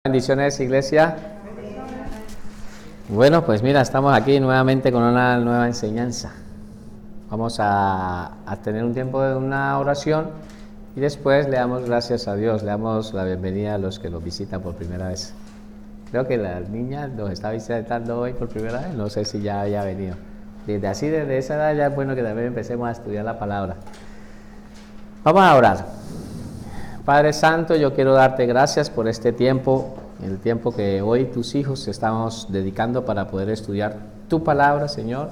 Bendiciones, iglesia. Bueno, pues mira, estamos aquí nuevamente con una nueva enseñanza. Vamos a tener un tiempo de una oración y después le damos gracias a Dios, le damos la bienvenida a los que nos visitan por primera vez. Creo que la niña nos está visitando hoy por primera vez, no sé si ya había venido. Desde esa edad ya es bueno que también empecemos a estudiar la palabra. Vamos a orar. Padre Santo, yo quiero darte gracias por este tiempo, el tiempo que hoy tus hijos estamos dedicando para poder estudiar tu palabra, Señor.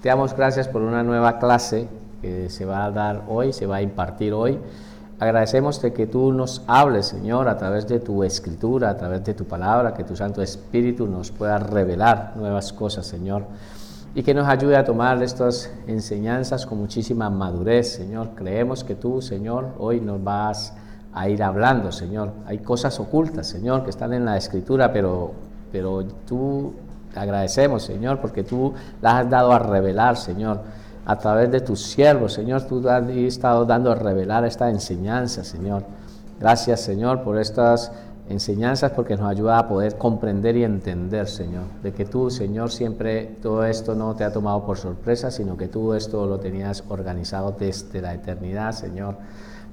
Te damos gracias por una nueva clase que se va a dar hoy, se va a impartir hoy. Agradecemos de que tú nos hables, Señor, a través de tu escritura, a través de tu palabra, que tu Santo Espíritu nos pueda revelar nuevas cosas, Señor, y que nos ayude a tomar estas enseñanzas con muchísima madurez, Señor. Creemos que tú, Señor, hoy nos vas a ir hablando, Señor. Hay cosas ocultas, Señor, que están en la Escritura, pero tú te agradecemos, Señor, porque tú las has dado a revelar, Señor, a través de tus siervos, Señor. Tú has estado dando a revelar esta enseñanza, Señor. Gracias, Señor, por estas enseñanzas, porque nos ayuda a poder comprender y entender, Señor, de que tú, Señor, siempre todo esto no te ha tomado por sorpresa, sino que tú esto lo tenías organizado desde la eternidad, Señor.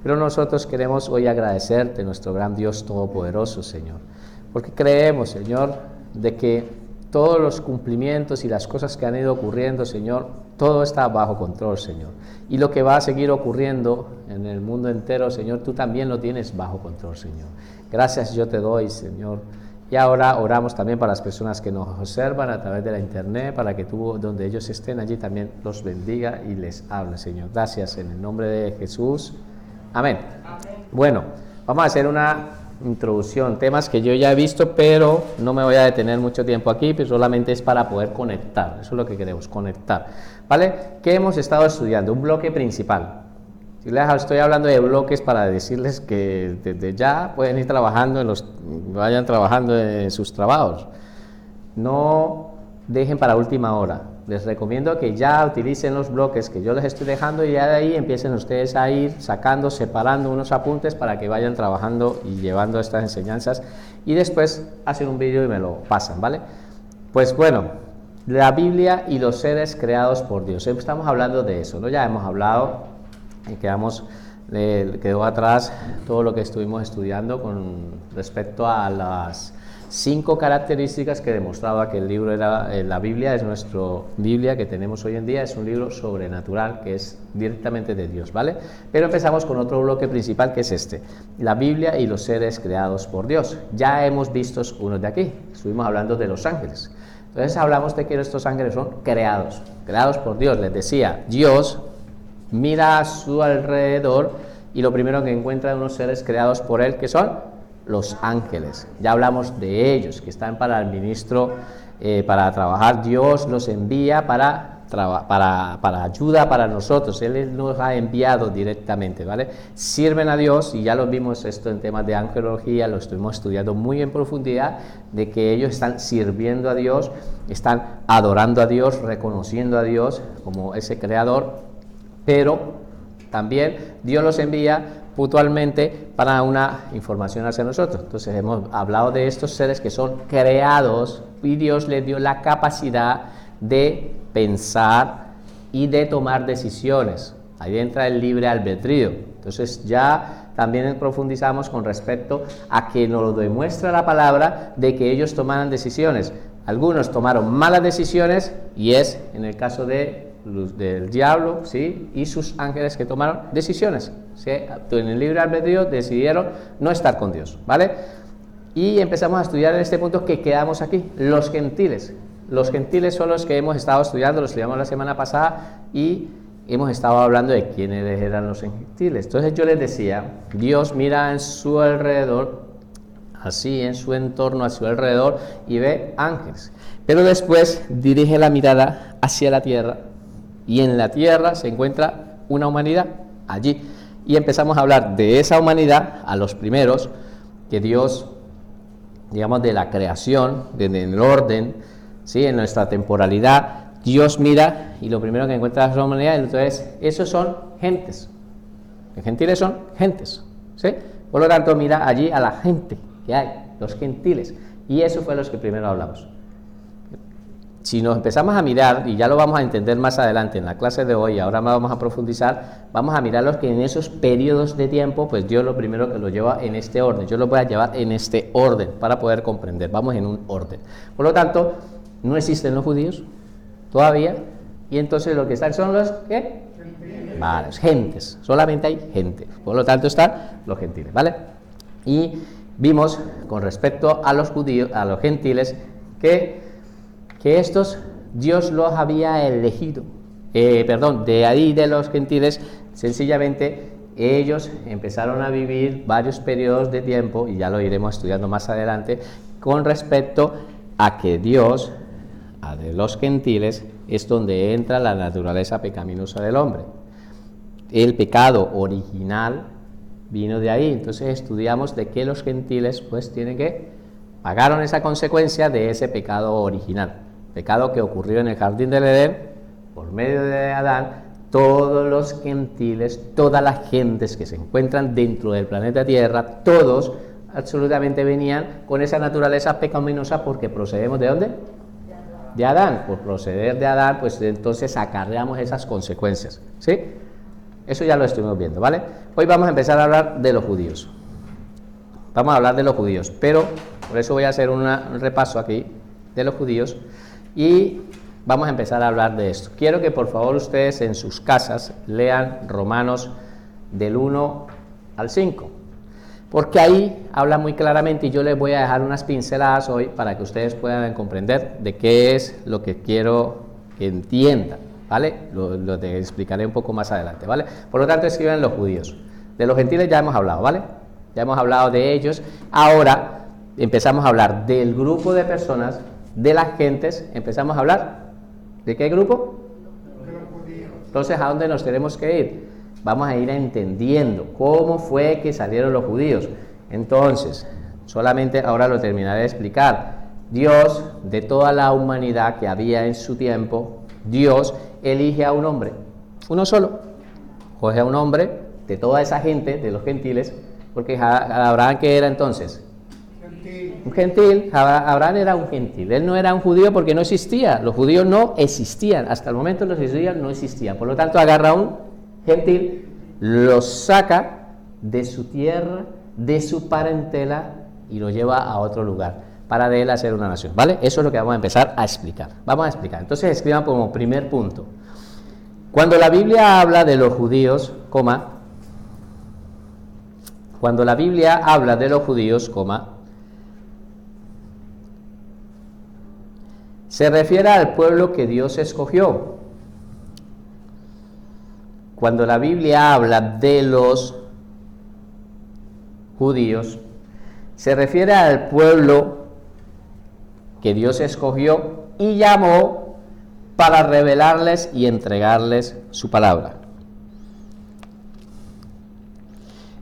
Pero nosotros queremos hoy agradecerte, nuestro gran Dios Todopoderoso, Señor, porque creemos, Señor, de que todos los cumplimientos y las cosas que han ido ocurriendo, Señor, todo está bajo control, Señor. Y lo que va a seguir ocurriendo en el mundo entero, Señor, tú también lo tienes bajo control, Señor. Gracias yo te doy, Señor. Y ahora oramos también para las personas que nos observan a través de la internet, para que tú, donde ellos estén, allí también los bendiga y les hable, Señor. Gracias en el nombre de Jesús. Amén. Bueno, vamos a hacer una introducción, temas que yo ya he visto, pero no me voy a detener mucho tiempo aquí, pero solamente es para poder conectar, eso es lo que queremos, conectar, ¿vale? ¿Qué hemos estado estudiando? Un bloque principal. Si les estoy hablando de bloques para decirles que desde ya pueden ir trabajando, vayan trabajando en sus trabajos. No dejen para última hora. Les recomiendo que ya utilicen los bloques que yo les estoy dejando y ya de ahí empiecen ustedes a ir sacando, separando unos apuntes para que vayan trabajando y llevando estas enseñanzas y después hacen un vídeo y me lo pasan, ¿vale? Pues bueno, la Biblia y los seres creados por Dios. Estamos hablando de eso, ¿no? Ya hemos hablado y quedó atrás todo lo que estuvimos estudiando con respecto a las 5 características que demostraba que el libro la Biblia es nuestra Biblia que tenemos hoy en día, es un libro sobrenatural que es directamente de Dios, ¿vale? Pero empezamos con otro bloque principal que es este, la Biblia y los seres creados por Dios. Ya hemos visto unos de aquí, estuvimos hablando de los ángeles. Entonces hablamos de que estos ángeles son creados por Dios. Les decía, Dios mira a su alrededor y lo primero que encuentra unos seres creados por Él, que son los ángeles. Ya hablamos de ellos, que están para el ministro, para trabajar. Dios los envía para ayuda para nosotros. Él nos ha enviado directamente, ¿vale? Sirven a Dios, y ya lo vimos esto en temas de angelología, lo estuvimos estudiando muy en profundidad, de que ellos están sirviendo a Dios, están adorando a Dios, reconociendo a Dios como ese creador, pero también Dios los envía puntualmente para una información hacia nosotros. Entonces hemos hablado de estos seres que son creados y Dios les dio la capacidad de pensar y de tomar decisiones. Ahí entra el libre albedrío. Entonces ya también profundizamos con respecto a que nos lo demuestra la palabra de que ellos tomaran decisiones. Algunos tomaron malas decisiones y es en el caso del diablo, ¿sí? Y sus ángeles que tomaron decisiones, ¿sí? En el libre albedrío decidieron no estar con Dios, ¿vale? Y empezamos a estudiar en este punto que quedamos aquí, los gentiles. Los gentiles son los que hemos estado estudiando, los estudiamos la semana pasada y hemos estado hablando de quiénes eran los gentiles. Entonces yo les decía, Dios mira en su alrededor, así en su entorno, a su alrededor, y ve ángeles. Pero después dirige la mirada hacia la tierra, y en la tierra se encuentra una humanidad allí. Y empezamos a hablar de esa humanidad, a los primeros, que Dios, digamos, de la creación, desde el orden, ¿sí? En nuestra temporalidad, Dios mira y lo primero que encuentra es la humanidad. Entonces, esos son gentes. Los gentiles son gentes, ¿sí? Por lo tanto, mira allí a la gente que hay. los gentiles. Y eso fue los que primero hablamos. Si nos empezamos a mirar, y ya lo vamos a entender más adelante en la clase de hoy, ahora vamos a profundizar, vamos a mirar los que en esos periodos de tiempo, pues Dios lo primero que lo lleva en este orden, yo lo voy a llevar en este orden para poder comprender, vamos en un orden. Por lo tanto, no existen los judíos todavía, y entonces lo que están son los ¿qué? Vale, gentes, solamente hay gente, por lo tanto están los gentiles, ¿vale? Y vimos con respecto a los judíos, a los gentiles, que estos Dios los había elegido, de ahí de los gentiles, sencillamente ellos empezaron a vivir varios periodos de tiempo, y ya lo iremos estudiando más adelante, con respecto a que Dios, a de los gentiles, es donde entra la naturaleza pecaminosa del hombre. El pecado original vino de ahí, entonces estudiamos de que los gentiles pues pagaron esa consecuencia de ese pecado original. Pecado que ocurrió en el jardín del Edén, por medio de Adán. Todos los gentiles, todas las gentes que se encuentran dentro del planeta Tierra, todos absolutamente venían con esa naturaleza pecaminosa, porque procedemos ¿de dónde? De Adán. Por proceder de Adán, pues entonces acarreamos esas consecuencias, ¿sí? Eso ya lo estuvimos viendo, ¿vale? Hoy vamos a empezar a hablar de los judíos. Vamos a hablar de los judíos, pero por eso voy a hacer un repaso aquí de los judíos. Y vamos a empezar a hablar de esto. Quiero que por favor ustedes en sus casas lean Romanos del 1 al 5, porque ahí habla muy claramente, y yo les voy a dejar unas pinceladas hoy para que ustedes puedan comprender de qué es lo que quiero que entiendan, ¿vale? Lo te explicaré un poco más adelante, ¿vale? Por lo tanto, escriban los judíos. De los gentiles ya hemos hablado, ¿vale? Ya hemos hablado de ellos. Ahora empezamos a hablar del grupo de personas, de las gentes. Empezamos a hablar ¿de qué grupo? De los judíos. Entonces, ¿a dónde nos tenemos que ir? Vamos a ir entendiendo cómo fue que salieron los judíos. Entonces, solamente ahora lo terminaré de explicar. Dios, de toda la humanidad que había en su tiempo, Dios elige a un hombre, uno solo. Coge a un hombre de toda esa gente, de los gentiles, porque Abraham, ¿qué era entonces? Un gentil. Abraham era un gentil, él no era un judío porque no existía, los judíos no existían, hasta el momento los judíos no existían, por lo tanto agarra a un gentil, lo saca de su tierra, de su parentela, y lo lleva a otro lugar, para de él hacer una nación, ¿vale? Eso es lo que vamos a empezar a explicar, entonces escriban como primer punto, cuando la Biblia habla de los judíos, cuando la Biblia habla de los judíos, se refiere al pueblo que Dios escogió. Cuando la Biblia habla de los judíos, se refiere al pueblo que Dios escogió y llamó para revelarles y entregarles su palabra.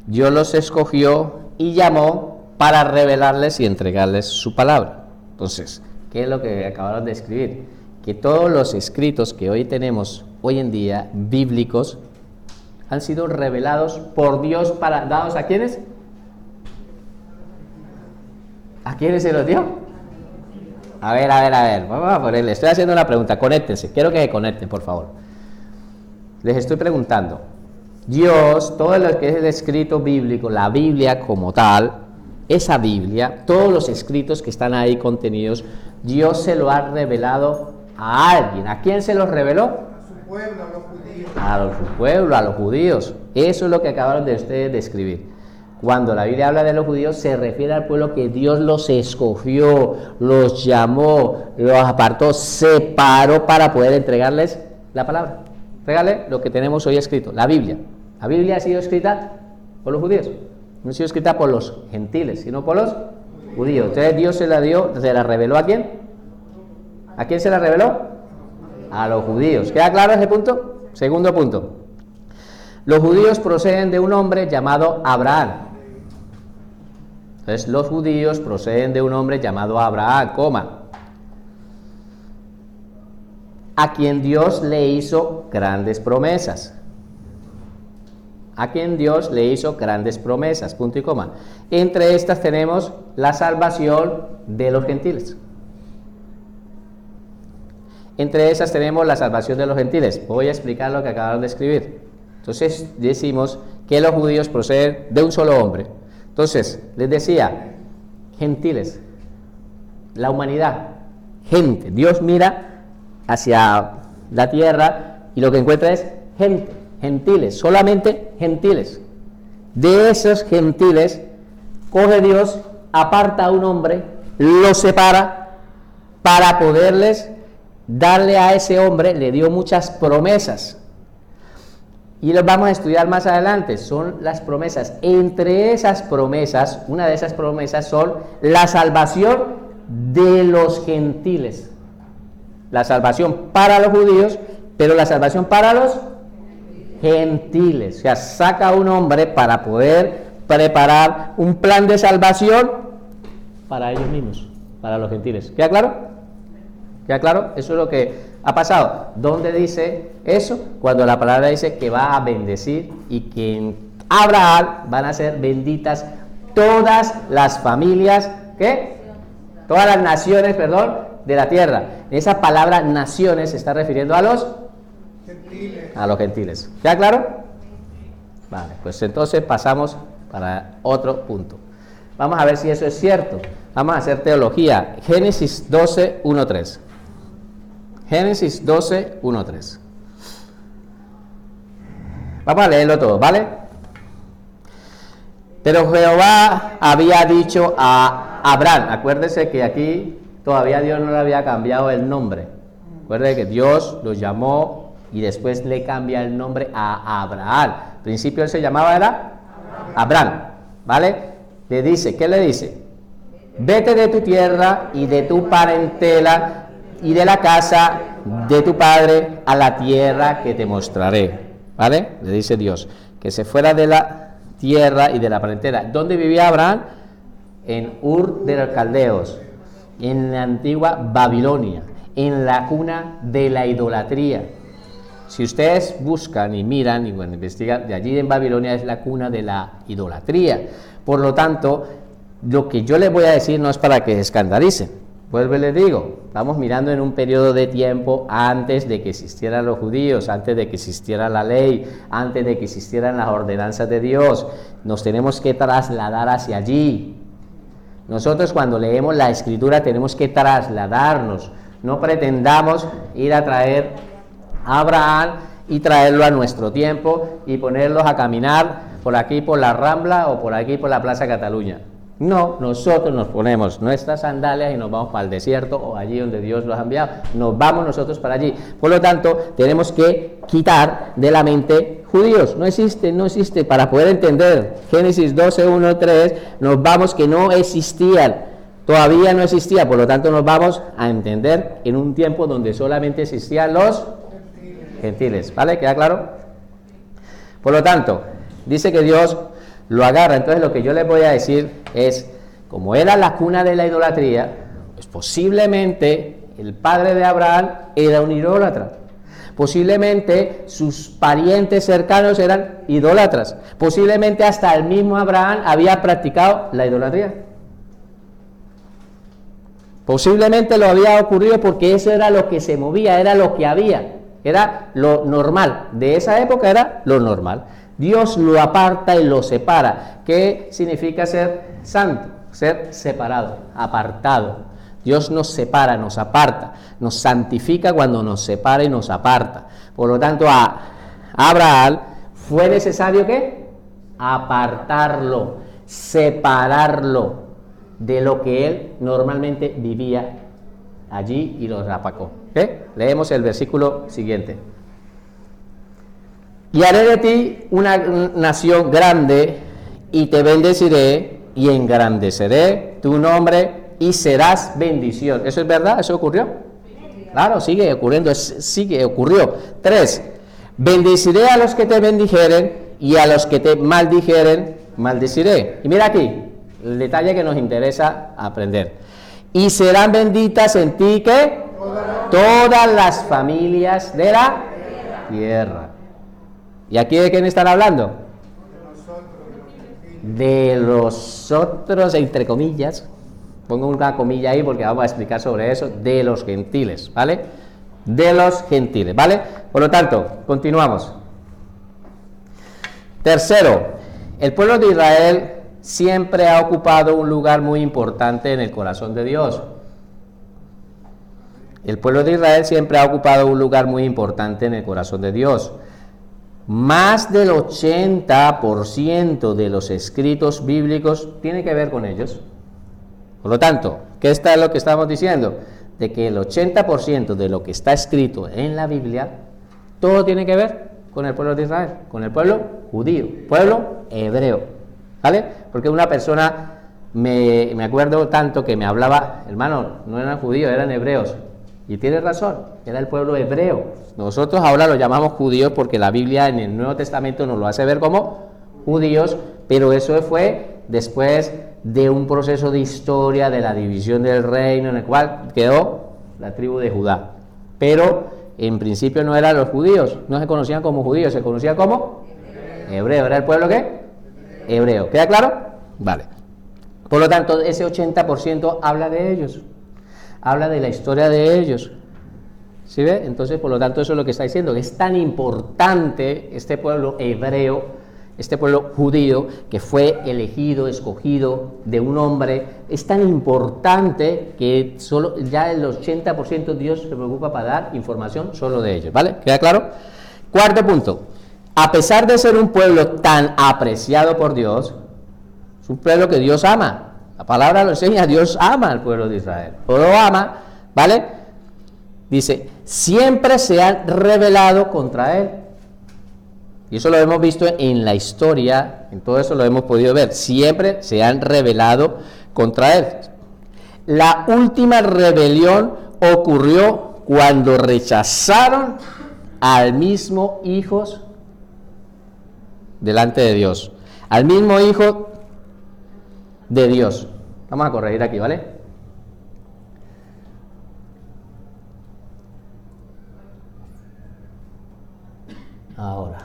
Dios los escogió y llamó para revelarles y entregarles su palabra. Entonces, ¿qué es lo que acabaron de escribir? Que todos los escritos que hoy tenemos, hoy en día, bíblicos, han sido revelados por Dios para dados ¿a quiénes? ¿A quiénes se los dio? A ver, vamos a ponerle, estoy haciendo una pregunta, conéctense, quiero que se conecten, por favor. Les estoy preguntando, Dios, todo lo que es el escrito bíblico, la Biblia como tal, esa Biblia, todos los escritos que están ahí contenidos, Dios se lo ha revelado a alguien. ¿A quién se los reveló? A su pueblo, a los judíos. A su pueblo, a los judíos. Eso es lo que acabaron de ustedes de escribir. Cuando la Biblia habla de los judíos, se refiere al pueblo que Dios los escogió, los llamó, los apartó, separó para poder entregarles la palabra. Regale lo que tenemos hoy escrito, la Biblia. La Biblia ha sido escrita por los judíos, no ha sido escrita por los gentiles, sino por los judíos. Entonces Dios se la reveló ¿a quién? ¿A quién se la reveló? A los judíos. ¿Queda claro ese punto? Segundo punto. Los judíos proceden de un hombre llamado Abraham. Entonces los judíos proceden de un hombre llamado Abraham, a quien Dios le hizo grandes promesas. a quien Dios le hizo grandes promesas, punto y coma. Entre estas tenemos la salvación de los gentiles. Entre esas tenemos la salvación de los gentiles. Voy a explicar lo que acabaron de escribir. Entonces decimos que los judíos proceden de un solo hombre. Entonces, les decía, gentiles, la humanidad, gente. Dios mira hacia la tierra y lo que encuentra es gente, gentiles, solamente gentiles. De esos gentiles, coge Dios, aparta a un hombre, lo separa para poderles darle a ese hombre, le dio muchas promesas. Y los vamos a estudiar más adelante, son las promesas. Entre esas promesas, una de esas promesas son la salvación de los gentiles. La salvación para los judíos, pero la salvación para los gentiles. O sea, saca a un hombre para poder preparar un plan de salvación para ellos mismos, para los gentiles. ¿Queda claro? ¿Queda claro? Eso es lo que ha pasado. ¿Dónde dice eso? Cuando la palabra dice que va a bendecir y que en Abraham van a ser benditas todas las familias, ¿qué? Todas las naciones, perdón, de la tierra. Esa palabra naciones se está refiriendo a los gentiles. A los gentiles. ¿Queda claro? Vale, pues entonces pasamos para otro punto. Vamos a ver si eso es cierto. Vamos a hacer teología. Génesis 12, 1, 3. Génesis 12, 1, 3. Vamos a leerlo todo, ¿vale? Pero Jehová había dicho a Abraham, acuérdese que aquí todavía Dios no le había cambiado el nombre. Acuérdese que Dios lo llamó y después le cambia el nombre a Abraham. Al principio él se llamaba, era Abraham, ¿vale? Le dice, ¿qué le dice? Vete de tu tierra y de tu parentela y de la casa de tu padre a la tierra que te mostraré, ¿vale? Le dice Dios, que se fuera de la tierra y de la parentela. ¿Dónde vivía Abraham? En Ur de los Caldeos, en la antigua Babilonia, en la cuna de la idolatría. Si ustedes buscan y miran y bueno, investigan, de allí en Babilonia es la cuna de la idolatría. Por lo tanto, lo que yo les voy a decir no es para que se escandalicen. Vuelvo y les digo, estamos mirando en un periodo de tiempo antes de que existieran los judíos, antes de que existiera la ley, antes de que existieran las ordenanzas de Dios. Nos tenemos que trasladar hacia allí. Nosotros cuando leemos la Escritura tenemos que trasladarnos. No pretendamos ir a traer a Abraham y traerlo a nuestro tiempo y ponerlos a caminar por aquí por la Rambla o por aquí por la Plaza Cataluña. No, nosotros nos ponemos nuestras sandalias y nos vamos para el desierto o allí donde Dios los ha enviado. Nos vamos nosotros para allí. Por lo tanto, tenemos que quitar de la mente judíos. No existe. Para poder entender Génesis 12, 1, 3, nos vamos que no existían. Todavía no existía. Por lo tanto, nos vamos a entender en un tiempo donde solamente existían los gentiles. ¿Vale? ¿Queda claro? Por lo tanto, dice que Dios lo agarra. Entonces lo que yo les voy a decir es, como era la cuna de la idolatría, pues posiblemente el padre de Abraham era un idólatra, posiblemente sus parientes cercanos eran idólatras, posiblemente hasta el mismo Abraham había practicado la idolatría, posiblemente lo había ocurrido porque eso era lo que se movía, era lo que había, era lo normal, de esa época era lo normal. Dios lo aparta y lo separa. ¿Qué significa ser santo? Ser separado, apartado. Dios nos separa, nos aparta, nos santifica cuando nos separa y nos aparta. Por lo tanto, a Abraham fue necesario ¿qué? Apartarlo, separarlo de lo que él normalmente vivía allí y lo rapacó. ¿Okay? Leemos el versículo siguiente. Y haré de ti una nación grande, y te bendeciré, y engrandeceré tu nombre, y serás bendición. ¿Eso es verdad? ¿Eso ocurrió? Claro, sigue ocurriendo, ocurrió. 3. Bendeciré a los que te bendijeren, y a los que te maldijeren, maldeciré. Y mira aquí, el detalle que nos interesa aprender. Y serán benditas en ti, ¿qué? Todas las familias de la tierra. ¿Y aquí de quién están hablando? de los otros, entre comillas, pongo una comilla ahí porque vamos a explicar sobre eso, de los gentiles, ¿vale? De los gentiles, ¿vale? Por lo tanto, continuamos. Tercero, el pueblo de Israel siempre ha ocupado un lugar muy importante en el corazón de Dios. El pueblo de Israel siempre ha ocupado un lugar muy importante en el corazón de Dios. Más del 80% de los escritos bíblicos tiene que ver con ellos. Por lo tanto, ¿qué es lo que estamos diciendo? De que el 80% de lo que está escrito en la Biblia, todo tiene que ver con el pueblo de Israel, con el pueblo judío, pueblo hebreo, ¿vale? Porque una persona, me acuerdo tanto que me hablaba, hermano, no eran judíos, eran hebreos, y tiene razón, era el pueblo hebreo. Nosotros ahora lo llamamos judíos porque la Biblia en el Nuevo Testamento nos lo hace ver como judíos, pero eso fue después de un proceso de historia, de la división del reino, en el cual quedó la tribu de Judá. Pero en principio no eran los judíos, no se conocían como judíos, se conocían como hebreo. ¿Era el pueblo qué? Hebreo. ¿Queda claro? Vale. Por lo tanto, ese 80% habla de ellos, habla de la historia de ellos. ¿Sí ve? Entonces, por lo tanto, eso es lo que está diciendo, que es tan importante este pueblo hebreo, este pueblo judío, que fue elegido, escogido de un hombre, es tan importante que solo ya el 80% Dios se preocupa para dar información solo de ellos, ¿vale? ¿Queda claro? Cuarto punto, a pesar de ser un pueblo tan apreciado por Dios, es un pueblo que Dios ama, la palabra lo enseña, Dios ama al pueblo de Israel, lo ama, ¿vale? Dice, siempre se han rebelado contra él. Y eso lo hemos visto en la historia, en todo eso lo hemos podido ver. Siempre se han rebelado contra él. La última rebelión ocurrió cuando rechazaron al mismo Hijo delante de Dios. Al mismo Hijo de Dios. Vamos a corregir aquí, ¿vale? Ahora.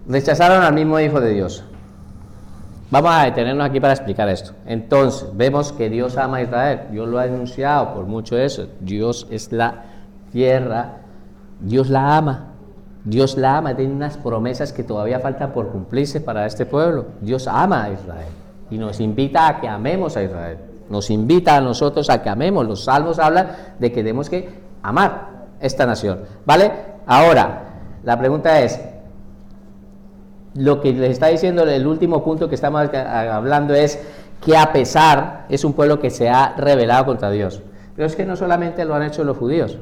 Rechazaron al mismo Hijo de Dios. Vamos a detenernos aquí para explicar esto. Entonces, vemos que Dios ama a Israel. Dios lo ha anunciado por mucho eso. Dios es la tierra. Dios la ama. Dios la ama. Tiene unas promesas que todavía faltan por cumplirse para este pueblo. Dios ama a Israel. Y nos invita a que amemos a Israel. Nos invita a nosotros a que amemos. Los salmos hablan de que tenemos que amar esta nación. ¿Vale? Ahora, la pregunta es, lo que les está diciendo el último punto que estamos hablando es que a pesar, es un pueblo que se ha rebelado contra Dios. Pero es que no solamente lo han hecho los judíos,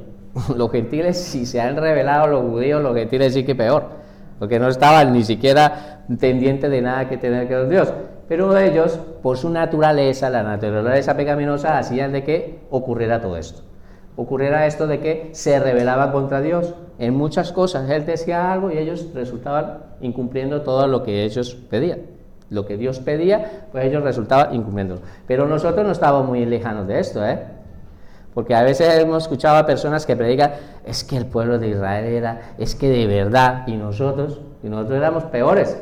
los gentiles, si se han rebelado los judíos, los gentiles sí que peor, porque no estaban ni siquiera pendientes de nada que tener que ver con Dios. Pero ellos, por su naturaleza, la naturaleza pecaminosa, hacían de que ocurriera todo esto. Ocurriera esto de que se rebelaban contra Dios en muchas cosas. Él decía algo y ellos resultaban incumpliendo todo lo que ellos pedían. Lo que Dios pedía, pues ellos resultaban incumpliéndolo. Pero nosotros no estábamos muy lejanos de esto, porque a veces hemos escuchado a personas que predican, es que el pueblo de Israel es que de verdad, y nosotros éramos peores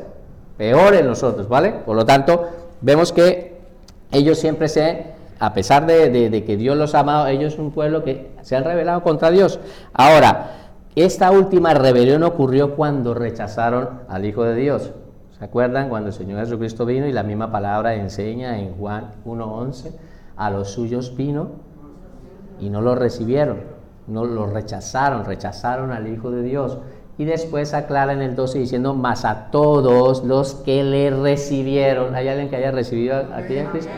nosotros, ¿vale? Por lo tanto, vemos que ellos siempre a pesar de que Dios los ha amado, ellos son un pueblo que se han rebelado contra Dios. Ahora, esta última rebelión ocurrió cuando rechazaron al Hijo de Dios. ¿Se acuerdan? Cuando el Señor Jesucristo vino y la misma palabra enseña en Juan 1:11, a los suyos vino y no lo recibieron, no lo rechazaron al Hijo de Dios. Y después aclara en el 12 diciendo, mas a todos los que le recibieron. ¿Hay alguien que haya recibido aquí a Cristo?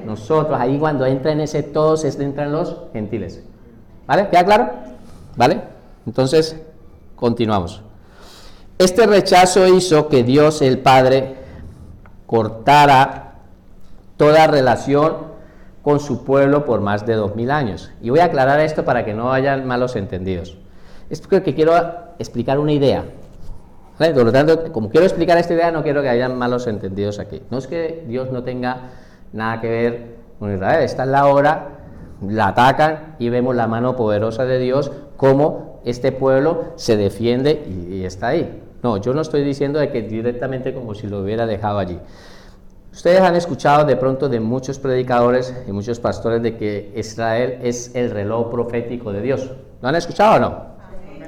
Nosotros, ahí cuando entra en ese todos, entran los gentiles. ¿Vale? ¿Queda claro? ¿Vale? Entonces, continuamos. Este rechazo hizo que Dios, el Padre, cortara toda relación con su pueblo por más de 2000 años. Y voy a aclarar esto para que no haya malos entendidos. Es porque quiero explicar una idea. ¿Vale? Por lo tanto, como quiero explicar esta idea, no quiero que haya malos entendidos aquí. No es que Dios no tenga nada que ver con Israel. Esta es la hora, la atacan y vemos la mano poderosa de Dios como este pueblo se defiende y está ahí. No, yo no estoy diciendo de que directamente como si lo hubiera dejado allí. Ustedes han escuchado de pronto de muchos predicadores y muchos pastores de que Israel es el reloj profético de Dios. ¿Lo han escuchado o no?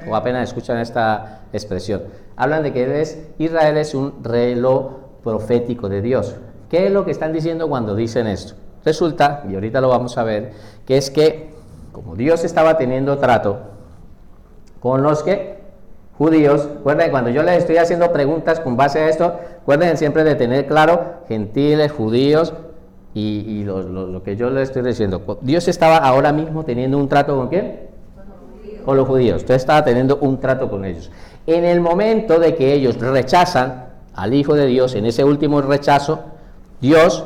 O apenas escuchan esta expresión. Hablan de que Israel es un reloj profético de Dios. ¿Qué es lo que están diciendo cuando dicen esto? Resulta, y ahorita lo vamos a ver, que es que como Dios estaba teniendo trato con los judíos, recuerden, cuando yo les estoy haciendo preguntas con base a esto, recuerden siempre de tener claro gentiles, judíos y lo que yo les estoy diciendo. Dios estaba ahora mismo teniendo un trato ¿con quién? Con los judíos. Entonces estaba teniendo un trato con ellos. En el momento de que ellos rechazan al Hijo de Dios, en ese último rechazo, Dios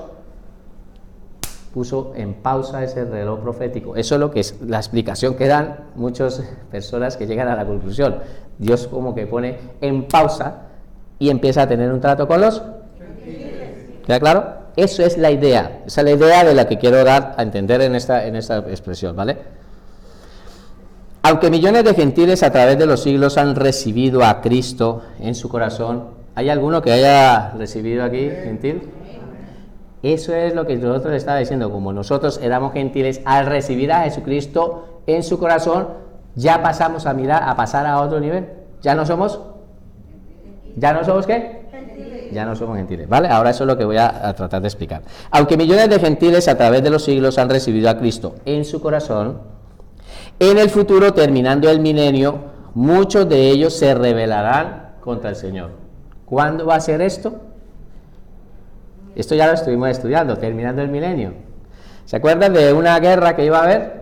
puso en pausa ese reloj profético. Eso es lo que es la explicación que dan muchas personas que llegan a la conclusión. Dios como que pone en pausa y empieza a tener un trato con los gentiles. ¿Queda claro? Eso es la idea. Esa es la idea de la que quiero dar a entender en esta expresión, ¿vale? Aunque millones de gentiles a través de los siglos han recibido a Cristo en su corazón, ¿hay alguno que haya recibido aquí gentil? Eso es lo que nosotros le estaba diciendo, como nosotros éramos gentiles, al recibir a Jesucristo en su corazón, ya pasamos a pasar a otro nivel. ¿Ya no somos qué? Gentiles. Ya no somos gentiles, ¿vale? Ahora eso es lo que voy a tratar de explicar. Aunque millones de gentiles a través de los siglos han recibido a Cristo en su corazón, en el futuro, terminando el milenio, muchos de ellos se rebelarán contra el Señor. ¿Cuándo va a ser esto? Esto ya lo estuvimos estudiando, terminando el milenio. ¿Se acuerdan de una guerra que iba a haber?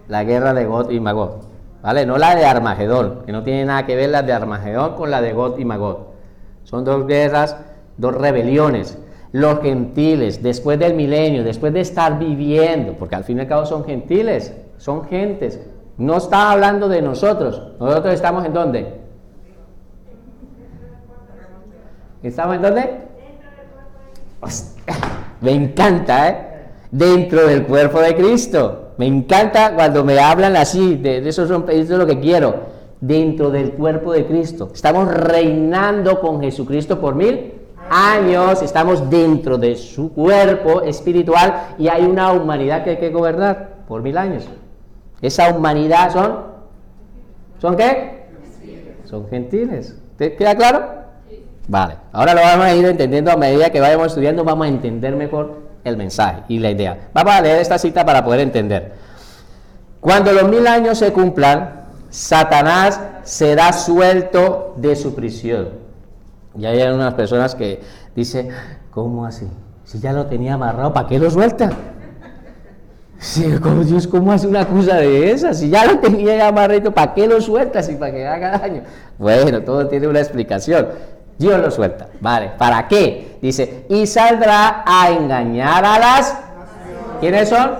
La guerra de Gog y Magog, ¿vale? No la de Armagedón, que no tiene nada que ver la de Armagedón con la de Gog y Magog. Son dos guerras, dos rebeliones. Los gentiles, después del milenio, después de estar viviendo, porque al fin y al cabo son gentiles, son gentes. No está hablando de nosotros. Nosotros estamos ¿en dónde? ¿Estamos en dónde? Me encanta, dentro del cuerpo de Cristo. Me encanta cuando me hablan así, eso es lo que quiero, dentro del cuerpo de Cristo. Estamos reinando con Jesucristo por 1000 años, estamos dentro de su cuerpo espiritual y hay una humanidad que hay que gobernar por 1000 años. Esa humanidad ¿son qué? Son gentiles. ¿Te queda claro? Vale, ahora lo vamos a ir entendiendo a medida que vayamos estudiando, vamos a entender mejor el mensaje y la idea. Vamos a leer esta cita para poder entender. Cuando los 1000 años se cumplan, Satanás será suelto de su prisión. Y hay unas personas que dicen, ¿cómo así? Si ya lo tenía amarrado, ¿para qué lo suelta? Sí, Dios, ¿cómo hace una cosa de esa? Si ya lo tenía amarrado, ¿para qué lo suelta? Si para que haga daño. Bueno, todo tiene una explicación. Dios lo suelta, ¿vale? ¿Para qué? Dice, y saldrá a engañar a las... ¿Quiénes son?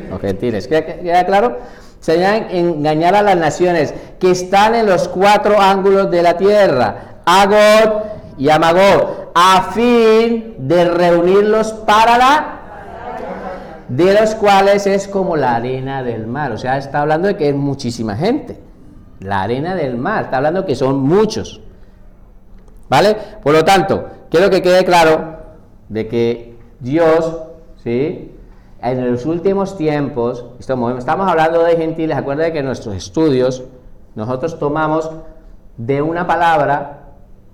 Los gentiles. ¿Queda claro? Se van a engañar a las naciones que están en los 4 ángulos de la tierra, a Gog y a Magog, a fin de reunirlos para de los cuales es como la arena del mar. O sea, está hablando de que es muchísima gente. La arena del mar, está hablando que son muchos. ¿Vale? Por lo tanto, quiero que quede claro de que Dios, ¿sí?, en los últimos tiempos, estamos hablando de gentiles. Acuérdense que en nuestros estudios nosotros tomamos de una palabra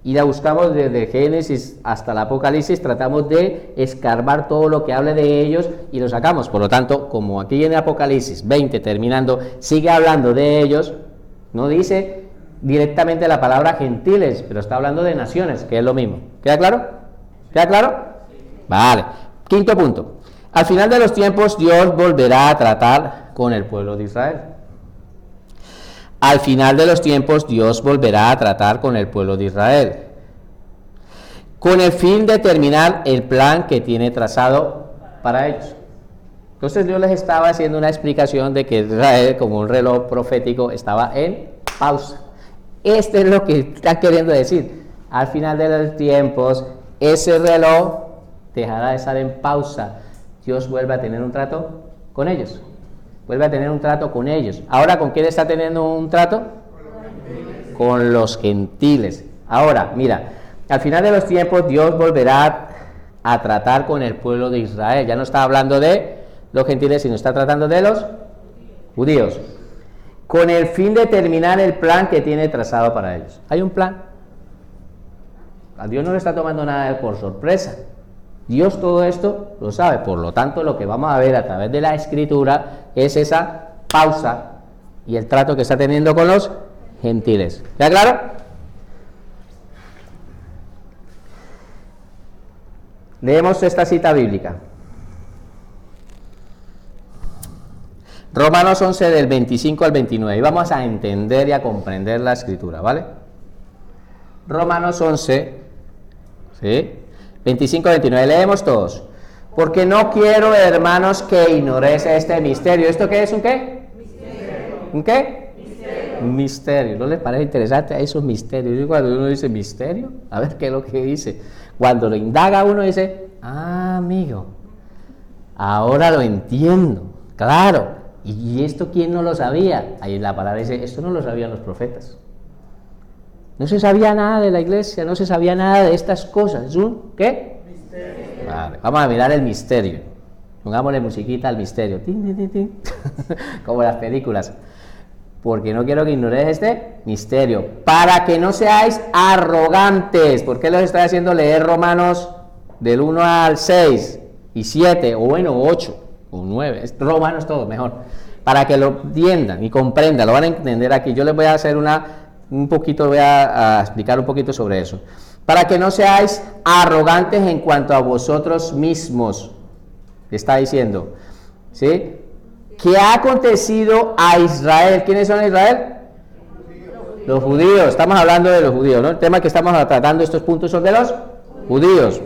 y la buscamos desde Génesis hasta el Apocalipsis, tratamos de escarbar todo lo que hable de ellos y lo sacamos. Por lo tanto, como aquí en el Apocalipsis 20 terminando sigue hablando de ellos, no dice directamente la palabra gentiles, pero está hablando de naciones, que es lo mismo. ¿Queda claro? ¿Queda claro? Vale. Quinto punto. Al final de los tiempos, Dios volverá a tratar con el pueblo de Israel. Al final de los tiempos, Dios volverá a tratar con el pueblo de Israel, con el fin de terminar el plan que tiene trazado para ellos. Entonces Dios les estaba haciendo una explicación de que Israel, como un reloj profético, estaba en pausa. Este es lo que está queriendo decir. Al final de los tiempos, ese reloj dejará de estar en pausa. Dios vuelve a tener un trato con ellos. vuelve a tener un trato con ellos. Ahora, ¿con quién está teniendo un trato? Con los gentiles. Ahora, mira, al final de los tiempos Dios volverá a tratar con el pueblo de Israel. Ya no está hablando de los gentiles, sino está tratando de los judíos, con el fin de terminar el plan que tiene trazado para ellos. Hay un plan. A Dios no le está tomando nada por sorpresa. Dios todo esto lo sabe. Por lo tanto, lo que vamos a ver a través de la Escritura es esa pausa y el trato que está teniendo con los gentiles. ¿Queda claro? Leemos esta cita bíblica. Romanos 11 del 25 al 29. Y vamos a entender y a comprender la Escritura, ¿vale? Romanos 11, ¿sí? 25 al 29. Leemos todos. Porque no quiero, hermanos, que ignoréis este misterio. ¿Esto qué es? ¿Un qué? Misterio. ¿Un qué? Misterio. Un misterio. ¿No les parece interesante a esos misterios? Y cuando uno dice misterio, a ver qué es lo que dice. Cuando lo indaga uno dice, ah, amigo, ahora lo entiendo. Claro. ¿Y esto quién no lo sabía? Ahí la palabra dice, esto no lo sabían los profetas. No se sabía nada de la iglesia, no se sabía nada de estas cosas. ¿Es un qué? Misterio. Vale, vamos a mirar el misterio. Pongámosle musiquita al misterio. Tin, tin, tin, tin. Como las películas. Porque no quiero que ignoréis este misterio. Para que no seáis arrogantes. ¿Por qué los estoy haciendo leer Romanos del 1 al 6 y 7? O bueno, 8 o 9. Romanos todo, mejor. Para que lo entiendan y comprendan. Lo van a entender aquí. Yo les voy a hacer voy a explicar un poquito sobre eso. Para que no seáis arrogantes en cuanto a vosotros mismos. Está diciendo, ¿sí? ¿Qué ha acontecido a Israel? ¿Quiénes son Israel? Los judíos. Estamos hablando de los judíos, ¿no? El tema que estamos tratando, estos puntos son de los judíos.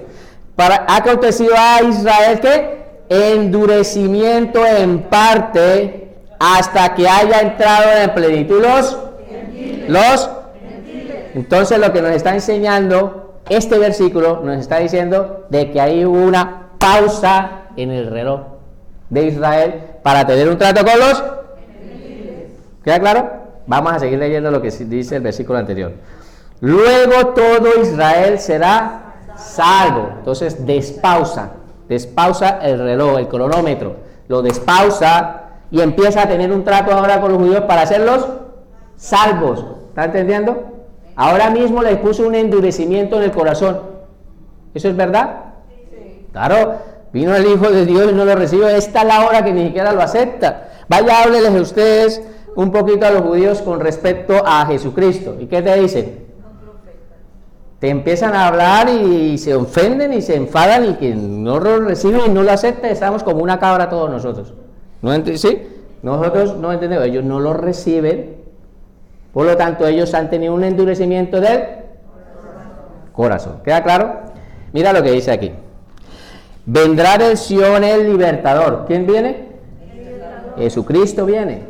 Ha acontecido a Israel ¿qué? Endurecimiento en parte hasta que haya entrado en plenitud los. Entonces lo que nos está enseñando este versículo nos está diciendo de que ahí hubo una pausa en el reloj de Israel para tener un trato con los. ¿Queda claro? Vamos a seguir leyendo lo que dice el versículo anterior. Luego todo Israel será salvo. Entonces despausa el reloj, el cronómetro, lo despausa y empieza a tener un trato ahora con los judíos para hacerlos salvos. ¿Está entendiendo? Ahora mismo les puso un endurecimiento en el corazón. ¿Eso es verdad? Sí. Claro, vino el Hijo de Dios y no lo recibe. Esta es la hora que ni siquiera lo acepta. Vaya, hábleles a ustedes un poquito a los judíos con respecto a Jesucristo. ¿Y qué te dicen? Te empiezan a hablar y se ofenden y se enfadan y que no lo reciben y no lo aceptan. Estamos como una cabra todos nosotros. ¿Sí? Nosotros no entendemos. Ellos no lo reciben. Por lo tanto, ellos han tenido un endurecimiento del corazón. ¿Queda claro? Mira lo que dice aquí. Vendrá del Sion el libertador. ¿Quién viene? Jesucristo viene.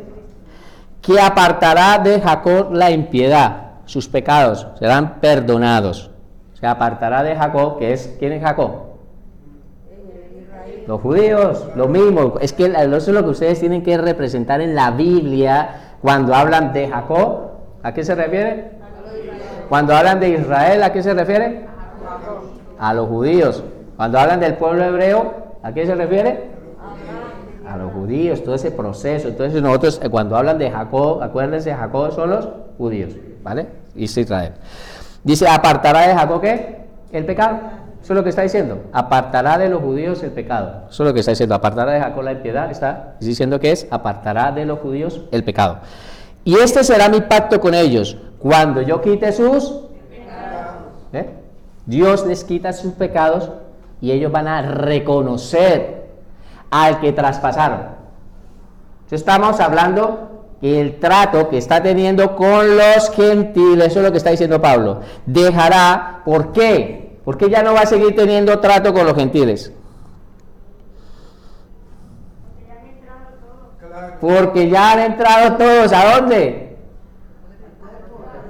Que apartará de Jacob la impiedad. Sus pecados serán perdonados. Se apartará de Jacob, que es, ¿quién es Jacob? Los judíos, lo mismo. Es que eso es lo que ustedes tienen que representar en la Biblia cuando hablan de Jacob. ¿A qué se refiere? Cuando hablan de Israel, ¿a qué se refiere? A los judíos. Cuando hablan del pueblo hebreo, ¿a qué se refiere? A los judíos, todo ese proceso. Entonces nosotros, cuando hablan de Jacob, acuérdense, Jacob son los judíos, ¿vale? Y Israel. Dice, apartará de Jacob, ¿qué? El pecado. Eso es lo que está diciendo. Apartará de los judíos el pecado. Eso es lo que está diciendo. Apartará de Jacob la impiedad. Está diciendo que es, apartará de los judíos el pecado. Y este será mi pacto con ellos, cuando yo quite sus pecados. Dios les quita sus pecados y ellos van a reconocer al que traspasaron. Entonces estamos hablando que el trato que está teniendo con los gentiles, eso es lo que está diciendo Pablo, dejará. ¿Por qué? Porque ya no va a seguir teniendo trato con los gentiles. Porque ya han entrado todos, ¿a dónde?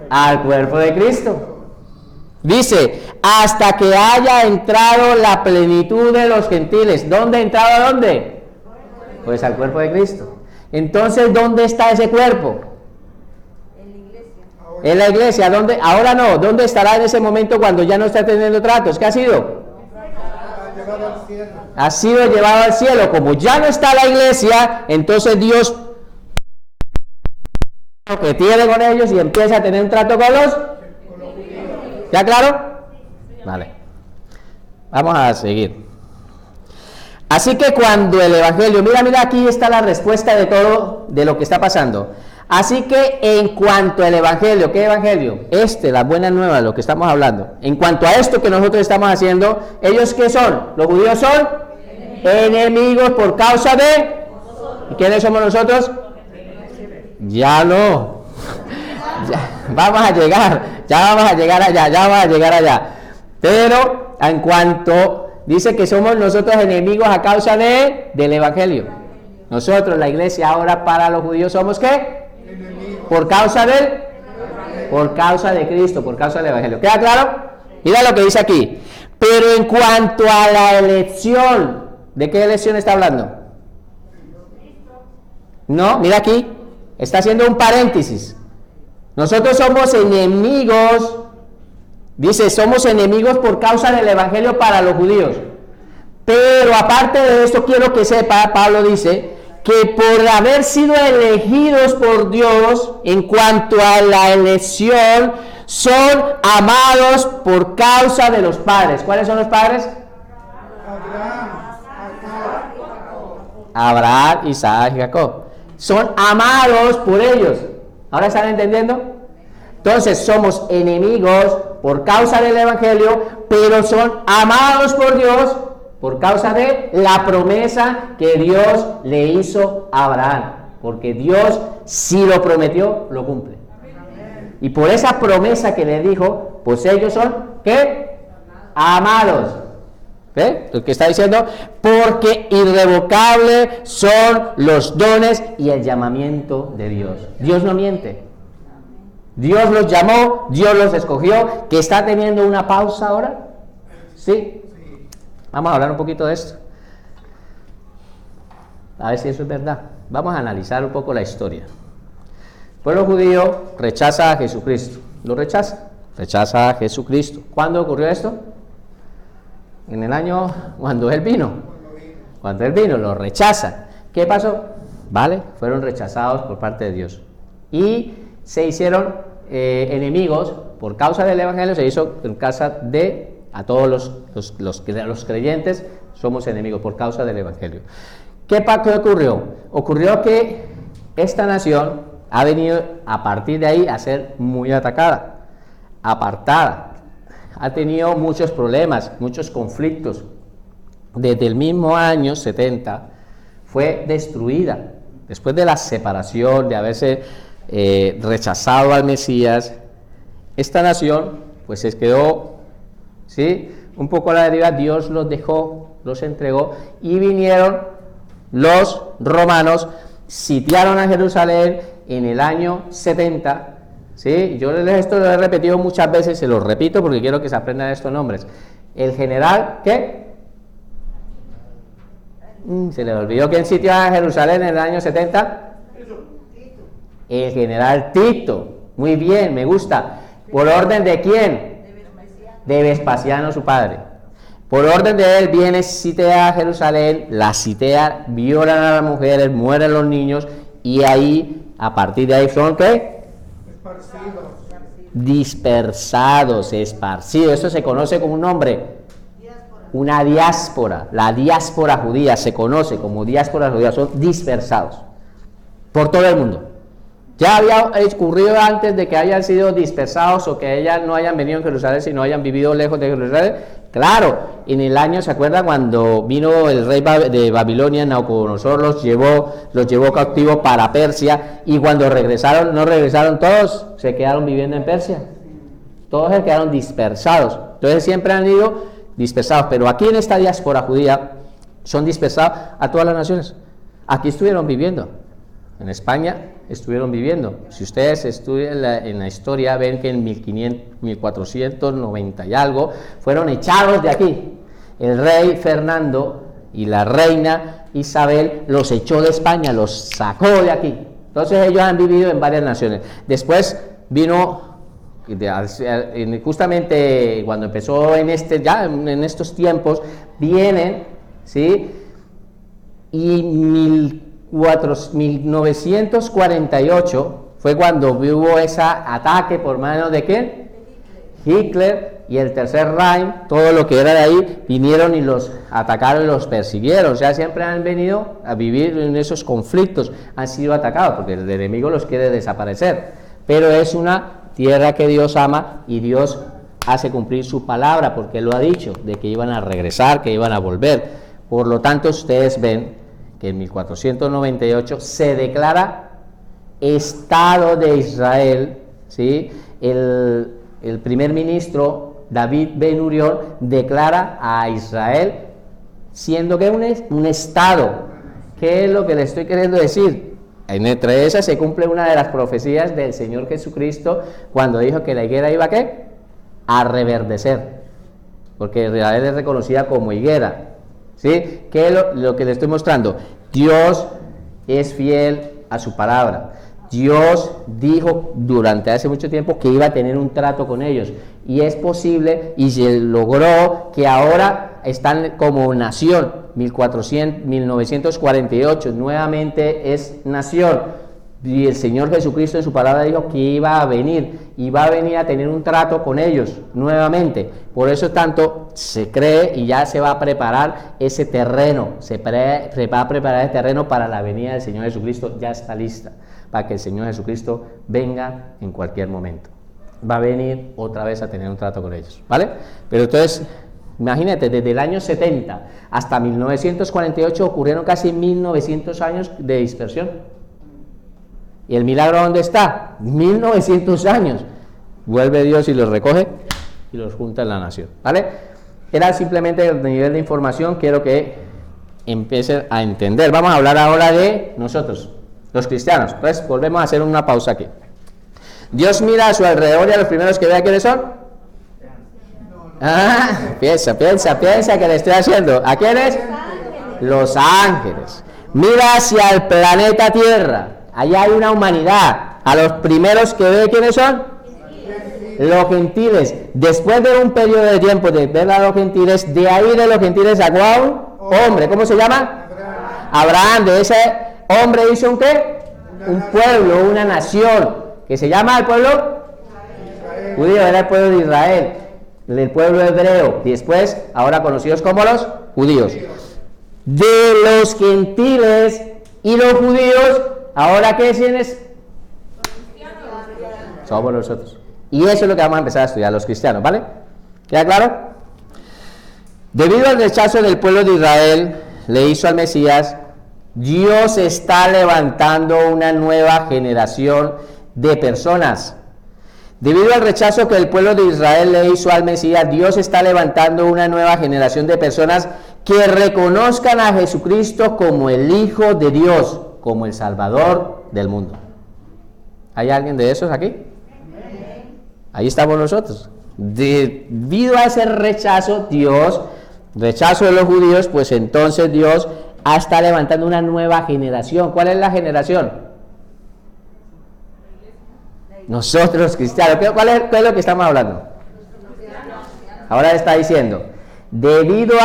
Al cuerpo de Cristo. Dice, hasta que haya entrado la plenitud de los gentiles. ¿Dónde ha entrado? ¿A dónde? Pues al cuerpo de Cristo. Entonces, ¿dónde está ese cuerpo? En la iglesia. ¿Dónde? Ahora no. ¿Dónde estará en ese momento cuando ya no está teniendo tratos? ¿Qué ha sido? Ha sido llevado al cielo. Como ya no está la iglesia, entonces Dios que tiene con ellos y empieza a tener un trato con los. ¿Ya claro? Vale. Vamos a seguir. Así que cuando el evangelio, mira, aquí está la respuesta de todo de lo que está pasando. Así que en cuanto al evangelio, ¿qué evangelio? La buena nueva de lo que estamos hablando. En cuanto a esto que nosotros estamos haciendo, ¿ellos qué son? Los judíos son enemigos por causa de. ¿Y quiénes somos nosotros? Ya no. Vamos a llegar allá. Pero en cuanto dice que somos nosotros enemigos a causa del evangelio. Nosotros, la iglesia, ahora para los judíos somos ¿qué? Por causa de Cristo, por causa del evangelio. ¿Queda claro? Mira lo que dice aquí. Pero en cuanto a la elección, ¿de qué elección está hablando? No, mira aquí, está haciendo un paréntesis. Nosotros somos enemigos, dice, somos enemigos por causa del evangelio para los judíos. Pero aparte de esto, quiero que sepa, Pablo dice, que por haber sido elegidos por Dios, en cuanto a la elección, son amados por causa de los padres. ¿Cuáles son los padres? Abraham, Isaac y Jacob. Son amados por ellos. ¿Ahora están entendiendo? Entonces somos enemigos por causa del evangelio, pero son amados por Dios por causa de la promesa que Dios le hizo a Abraham. Porque Dios, si lo prometió, lo cumple. Y por esa promesa que le dijo, pues ellos son, ¿qué? Amados. ¿Ve? Lo que está diciendo, porque irrevocables son los dones y el llamamiento de Dios. Dios no miente. Dios los llamó, Dios los escogió. ¿Que está teniendo una pausa ahora? ¿Sí? Vamos a hablar un poquito de esto. A ver si eso es verdad. Vamos a analizar un poco la historia. El pueblo judío rechaza a Jesucristo. Lo rechaza. Rechaza a Jesucristo. ¿Cuándo ocurrió esto? En el año cuando Él vino. Cuando Él vino, lo rechazan. ¿Qué pasó? Vale, fueron rechazados por parte de Dios. Y se hicieron enemigos por causa del evangelio. Se hizo en casa de a todos los creyentes, somos enemigos por causa del evangelio. ¿Qué ocurrió? Ocurrió que esta nación ha venido a partir de ahí a ser muy atacada, apartada, ha tenido muchos problemas, muchos conflictos. Desde el mismo año 70 fue destruida, después de la separación, de haberse rechazado al Mesías. Esta nación pues se quedó, ¿sí?, un poco a la deriva. Dios los dejó, los entregó, y vinieron los romanos, sitiaron a Jerusalén en el año 70, ¿sí? Yo esto lo he repetido muchas veces, se lo repito porque quiero que se aprendan estos nombres. El general, ¿qué? Se le olvidó quién sitió a Jerusalén en el año 70. El general Tito. Muy bien, me gusta. ¿Por orden de quién? De Vespasiano, su padre. Por orden de él viene, sitea a Jerusalén, la sitea, violan a las mujeres, mueren los niños, y ahí, a partir de ahí son ¿qué? Dispersados, esparcidos. Eso se conoce como un nombre, una diáspora. La diáspora judía se conoce como diáspora judía, son dispersados por todo el mundo. Ya había ocurrido antes de que hayan sido dispersados o que ellas no hayan venido en Jerusalén, sino hayan vivido lejos de Jerusalén. Claro, en el año, ¿se acuerdan cuando vino el rey de Babilonia, Nabucodonosor, los llevó cautivos para Persia, y cuando regresaron, no regresaron todos, se quedaron viviendo en Persia? Todos se quedaron dispersados. Entonces siempre han ido dispersados, pero aquí en esta diáspora judía son dispersados a todas las naciones. Aquí estuvieron viviendo. En España estuvieron viviendo. Si ustedes estudian en la historia, ven que en 1490 y algo fueron echados de aquí. El rey Fernando y la reina Isabel los echó de España, los sacó de aquí. Entonces ellos han vivido en varias naciones. Después vino, justamente cuando empezó en estos tiempos, vienen, ¿sí? Y 1948 fue cuando hubo ese ataque por mano de ¿quién? Hitler y el Tercer Reich, todo lo que era de ahí, vinieron y los atacaron y los persiguieron. O sea, siempre han venido a vivir en esos conflictos, han sido atacados porque el enemigo los quiere desaparecer. Pero es una tierra que Dios ama y Dios hace cumplir su palabra porque lo ha dicho, de que iban a regresar, que iban a volver. Por lo tanto, ustedes ven que en 1498 se declara Estado de Israel, ¿sí? El primer ministro David Ben Gurión declara a Israel siendo que un Estado. ¿Qué es lo que le estoy queriendo decir? Entre esas se cumple una de las profecías del Señor Jesucristo cuando dijo que la higuera iba ¿qué? A reverdecer, porque Israel es reconocida como higuera, ¿sí? ¿Qué es lo que le estoy mostrando? Dios es fiel a su palabra. Dios dijo durante hace mucho tiempo que iba a tener un trato con ellos y es posible y se logró que ahora están como nación. 1948 nuevamente es nación y el Señor Jesucristo en su palabra dijo que iba a venir a tener un trato con ellos nuevamente. Por eso tanto se cree y ya se va a preparar ese terreno, se va a preparar el terreno para la venida del Señor Jesucristo. Ya está lista para que el Señor Jesucristo venga en cualquier momento. Va a venir otra vez a tener un trato con ellos, ¿vale? Pero entonces, imagínate, desde el año 70 hasta 1948 ocurrieron casi 1900 años de dispersión. ¿Y el milagro dónde está? 1900 años. Vuelve Dios y los recoge y los junta en la nación, ¿vale? Era simplemente el nivel de información, quiero que empiecen a entender. Vamos a hablar ahora de nosotros, los cristianos. Entonces volvemos a hacer una pausa aquí. Dios mira a su alrededor y a los primeros que vea quiénes son. Piensa que le estoy haciendo. ¿A quiénes? Los ángeles. Mira hacia el planeta Tierra. Allá hay una humanidad. A los primeros que ve quiénes son. Los gentiles. Después de un periodo de tiempo de ver a los gentiles, de ahí de los gentiles a un hombre. ¿Cómo se llama? Abraham. De ese hombre hizo un ¿qué? Un pueblo, una nación, que se llama el pueblo judío, era el pueblo de Israel, el pueblo hebreo, y después, ahora conocidos como los judíos. De los gentiles y los judíos, ¿ahora qué tienes? Somos nosotros. Y eso es lo que vamos a empezar a estudiar, los cristianos, ¿vale? ¿Queda claro? Debido al rechazo del pueblo de Israel, le hizo al Mesías, Dios está levantando una nueva generación de personas. Debido al rechazo que el pueblo de Israel le hizo al Mesías, Dios está levantando una nueva generación de personas que reconozcan a Jesucristo como el Hijo de Dios, como el Salvador del mundo. ¿Hay alguien de esos aquí? Ahí estamos nosotros. Debido a ese rechazo, rechazo de los judíos, pues entonces Dios está levantando una nueva generación. ¿Cuál es la generación? Nosotros los cristianos. ¿Qué es lo que estamos hablando? Ahora está diciendo, debido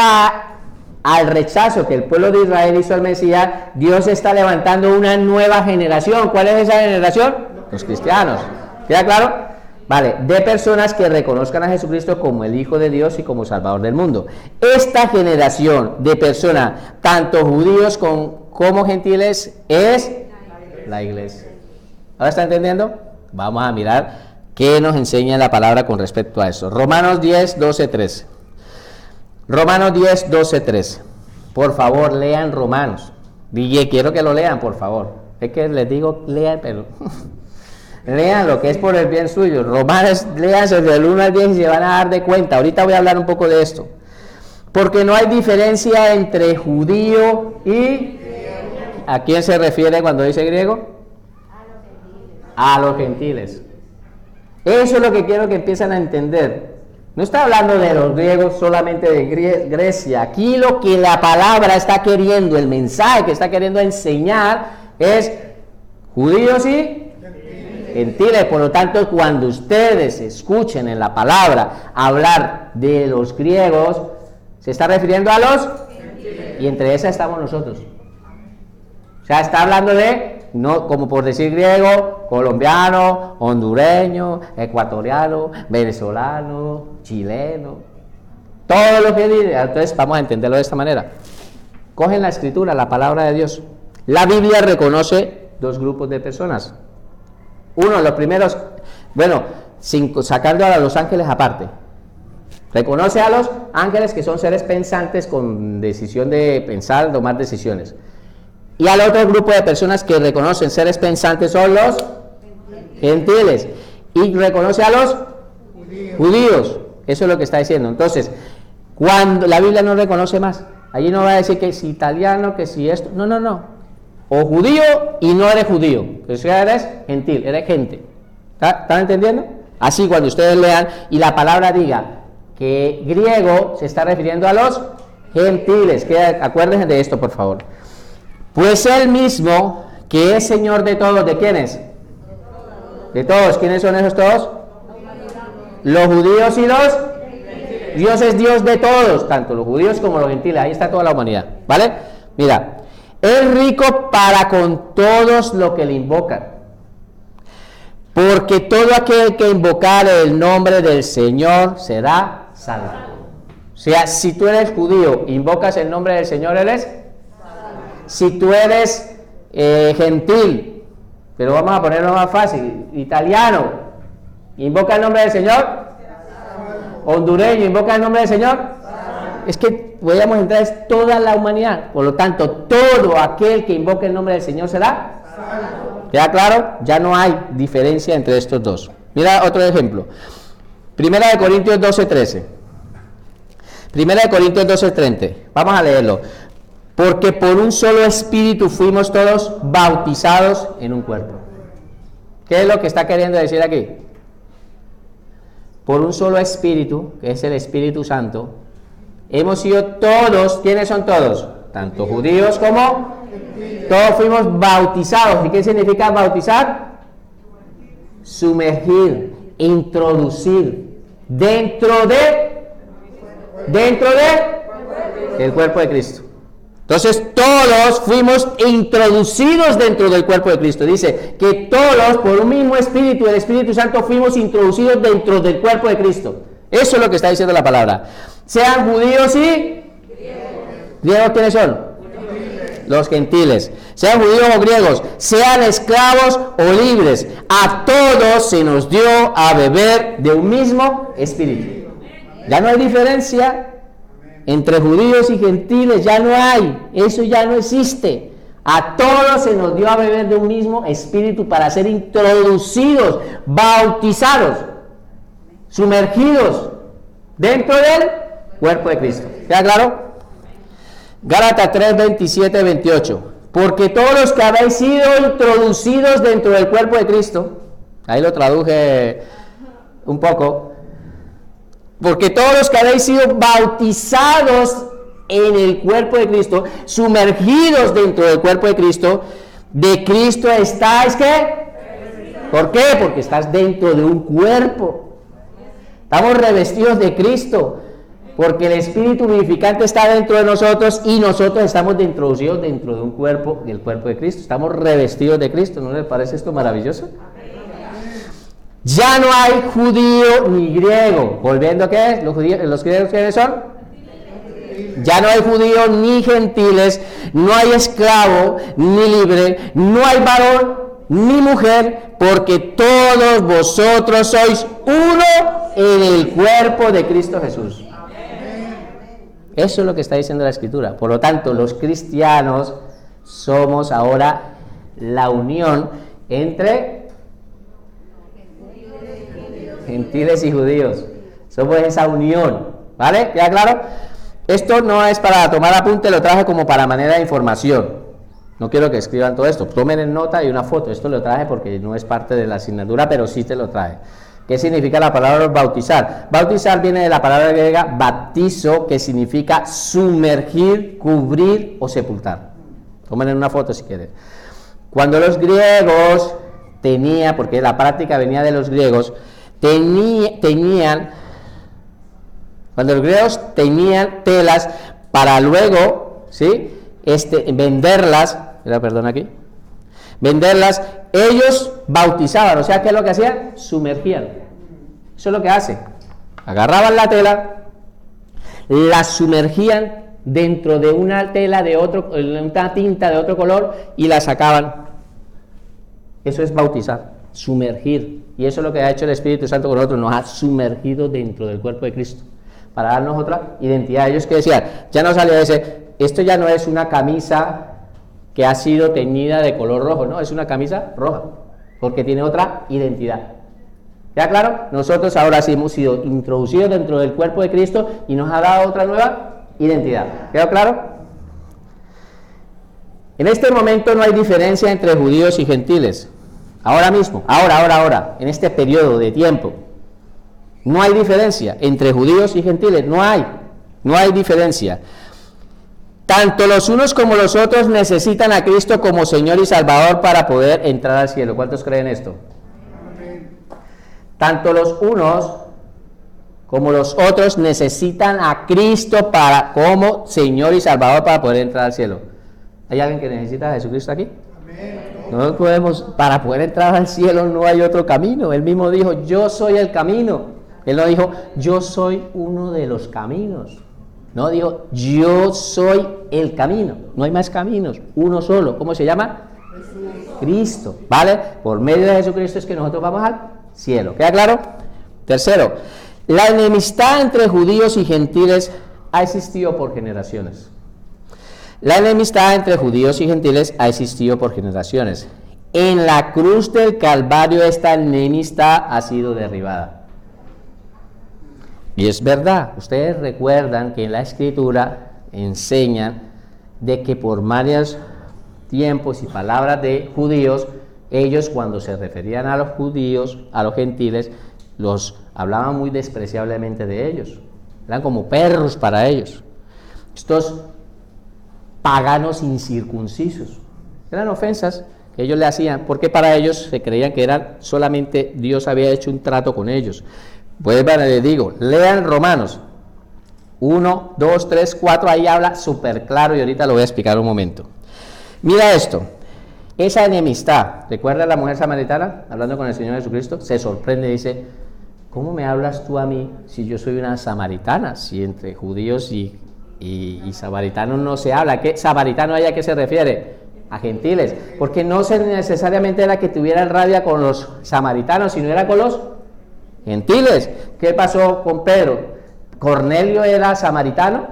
al rechazo que el pueblo de Israel hizo al Mesías, Dios está levantando una nueva generación. ¿Cuál es esa generación? Los cristianos. ¿Queda claro? Vale, de personas que reconozcan a Jesucristo como el Hijo de Dios y como Salvador del mundo. Esta generación de personas, tanto judíos como gentiles, es la iglesia. ¿Ahora está entendiendo? Vamos a mirar qué nos enseña la palabra con respecto a eso. Romanos 10, 12, 13. Romanos 10, 12, 13. Por favor, lean Romanos. DJ, quiero que lo lean, por favor. Es que les digo, lean, pero... lean lo que es por el bien suyo. Romanos, lean desde el 1 al 10 y se van a dar de cuenta. Ahorita voy a hablar un poco de esto. Porque no hay diferencia entre judío y... ¿A quién se refiere cuando dice griego? A los gentiles. Eso es lo que quiero que empiecen a entender. No está hablando de los griegos solamente de Grecia. Aquí lo que la palabra está queriendo, el mensaje que está queriendo enseñar es judíos y gentiles. Por lo tanto, cuando ustedes escuchen en la palabra hablar de los griegos, se está refiriendo a los gentiles. Y entre esas estamos nosotros. O sea, está hablando de, no como por decir griego, colombiano, hondureño, ecuatoriano, venezolano, chileno, todo lo que dice. Entonces vamos a entenderlo de esta manera. Cogen la escritura, la palabra de Dios. La Biblia reconoce dos grupos de personas. Uno, los primeros, bueno, sacando a los ángeles aparte. Reconoce a los ángeles que son seres pensantes con decisión de pensar, tomar decisiones. Y al otro grupo de personas que reconocen seres pensantes son los gentiles. Y reconoce a los judíos. Eso es lo que está diciendo. Entonces, cuando la Biblia no reconoce más, allí no va a decir que si italiano, que si esto. No, no, no. O judío y no eres judío. O sea, eres gentil, eres gente. ¿Están entendiendo? Así cuando ustedes lean y la palabra diga que griego se está refiriendo a los gentiles. Acuérdense de esto, por favor. Pues él mismo, que es Señor de todos, ¿de quiénes? De todos. ¿Quiénes son esos todos? Los judíos y los... Dios es Dios de todos, tanto los judíos como los gentiles. Ahí está toda la humanidad, ¿vale? Mira, es rico para con todos los que le invocan. Porque todo aquel que invocare el nombre del Señor será salvo. O sea, si tú eres judío, invocas el nombre del Señor, eres... Si tú eres gentil, pero vamos a ponerlo más fácil, italiano, invoca el nombre del Señor, hondureño, invoca el nombre del Señor, es que podríamos entrar en toda la humanidad. Por lo tanto, todo aquel que invoque el nombre del Señor será salvo. ¿Queda claro? Ya no hay diferencia entre estos dos. Mira otro ejemplo. Primera de Corintios 12:13. Primera de Corintios 12:30. Vamos a leerlo. Porque por un solo espíritu fuimos todos bautizados en un cuerpo. ¿Qué es lo que está queriendo decir aquí? Por un solo espíritu, que es el Espíritu Santo, hemos sido todos, ¿quiénes son todos? Tanto judíos como todos fuimos bautizados. ¿Y qué significa bautizar? Sumergir, introducir dentro del cuerpo de Cristo. Entonces todos fuimos introducidos dentro del cuerpo de Cristo. Dice que todos por un mismo espíritu, el Espíritu Santo, fuimos introducidos dentro del cuerpo de Cristo. Eso es lo que está diciendo la palabra. Sean judíos y griegos. ¿Quiénes son? Los gentiles. Sean judíos o griegos, sean esclavos o libres, a todos se nos dio a beber de un mismo espíritu. Ya no hay diferencia entre judíos y gentiles, ya no hay, eso ya no existe. A todos se nos dio a beber de un mismo espíritu para ser introducidos, bautizados, sumergidos dentro del cuerpo de Cristo. ¿Queda claro? Gálatas 3, 27, 28. Porque todos los que habéis sido introducidos dentro del cuerpo de Cristo, ahí lo traduje un poco, porque todos los que habéis sido bautizados en el cuerpo de Cristo, sumergidos dentro del cuerpo de Cristo estáis, ¿qué? ¿Por qué? Porque estás dentro de un cuerpo. Estamos revestidos de Cristo, porque el Espíritu vivificante está dentro de nosotros y nosotros estamos introducidos dentro de un cuerpo, del cuerpo de Cristo. Estamos revestidos de Cristo. ¿No les parece esto maravilloso? Ya no hay judío ni griego. Volviendo a qué es, los griegos, ¿quiénes son? Ya no hay judío ni gentiles, no hay esclavo ni libre, no hay varón ni mujer, porque todos vosotros sois uno en el cuerpo de Cristo Jesús. Eso es lo que está diciendo la Escritura. Por lo tanto, los cristianos somos ahora la unión entre gentiles y judíos. Somos esa unión, ¿vale? ¿Queda claro? Esto no es para tomar apunte, lo traje como para manera de información. No quiero que escriban todo esto. Tomen en nota y una foto. Esto lo traje porque no es parte de la asignatura, pero sí te lo traje. ¿Qué significa la palabra bautizar? Bautizar viene de la palabra griega baptizo, que significa sumergir, cubrir o sepultar. Tomen en una foto si quieren. Cuando los griegos tenían, porque la práctica venía de los griegos, cuando los griegos tenían telas para luego, ¿sí? Venderlas, venderlas, ellos bautizaban, o sea, ¿qué es lo que hacían? Sumergían. Eso es lo que hacen. Agarraban la tela, la sumergían dentro de una tela de otro, una tinta de otro color y la sacaban. Eso es bautizar, sumergir. Y eso es lo que ha hecho el Espíritu Santo con nosotros, nos ha sumergido dentro del cuerpo de Cristo, para darnos otra identidad. Ellos que decían, ya no salía esto ya no es una camisa que ha sido teñida de color rojo, no, es una camisa roja, porque tiene otra identidad. ¿Ya claro? Nosotros ahora sí hemos sido introducidos dentro del cuerpo de Cristo y nos ha dado otra nueva identidad. ¿Quedó claro? En este momento no hay diferencia entre judíos y gentiles. Ahora mismo, ahora, en este periodo de tiempo, no hay diferencia entre judíos y gentiles, no hay diferencia. Tanto los unos como los otros necesitan a Cristo como Señor y Salvador para poder entrar al cielo. ¿Cuántos creen esto? Tanto los unos como los otros necesitan a Cristo como Señor y Salvador para poder entrar al cielo. ¿Hay alguien que necesita a Jesucristo aquí? No podemos, para poder entrar al cielo no hay otro camino. Él mismo dijo, yo soy el camino. Él no dijo, yo soy uno de los caminos. No, dijo, yo soy el camino. No hay más caminos, uno solo. ¿Cómo se llama? Jesús. Cristo, ¿vale? Por medio de Jesucristo es que nosotros vamos al cielo. ¿Queda claro? Tercero, la enemistad entre judíos y gentiles ha existido por generaciones. La enemistad entre judíos y gentiles ha existido por generaciones. En la cruz del Calvario esta enemistad ha sido derribada. Y es verdad, ustedes recuerdan que en la Escritura enseñan de que por varios tiempos y palabras de judíos, ellos cuando se referían a los judíos, a los gentiles, los hablaban muy despreciablemente de ellos. Eran como perros para ellos. Estos paganos incircuncisos. Eran ofensas que ellos le hacían, porque para ellos se creían que eran solamente Dios había hecho un trato con ellos. Pues les digo, lean Romanos 1, 2, 3, 4, ahí habla súper claro y ahorita lo voy a explicar un momento. Mira esto, esa enemistad, ¿recuerda la mujer samaritana hablando con el Señor Jesucristo? Se sorprende y dice, ¿cómo me hablas tú a mí si yo soy una samaritana? Si entre judíos y samaritanos no se habla. ¿Qué samaritano hay a qué se refiere? A gentiles, porque no necesariamente era que tuvieran rabia con los samaritanos, sino era con los gentiles. ¿Qué pasó con Pedro? ¿Cornelio era samaritano?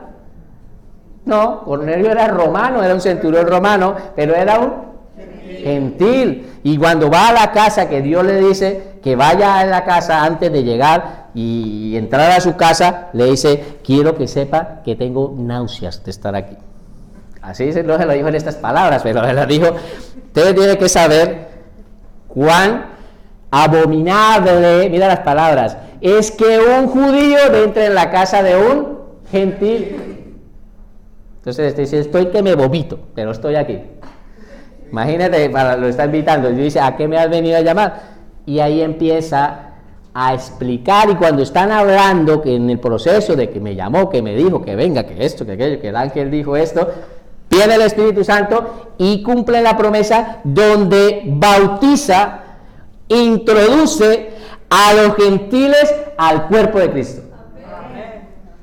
No, Cornelio era romano, era un centurión romano, pero era un gentil. Y cuando va a la casa, que Dios le dice que vaya a la casa antes de llegar y entrar a su casa, le dice, quiero que sepa que tengo náuseas de estar aquí. Así se lo dijo en estas palabras, pero se lo dijo, usted tiene que saber cuán abominable, mira las palabras, es que un judío entre en la casa de un gentil. Entonces dice, estoy que me vomito, pero estoy aquí. Imagínate, lo está invitando, y dice, ¿a qué me has venido a llamar? Y ahí empieza a explicar, y cuando están hablando, que en el proceso de que me llamó, que me dijo, que venga, que esto, que aquello, que el ángel dijo esto, viene el Espíritu Santo y cumple la promesa donde bautiza, introduce a los gentiles al cuerpo de Cristo.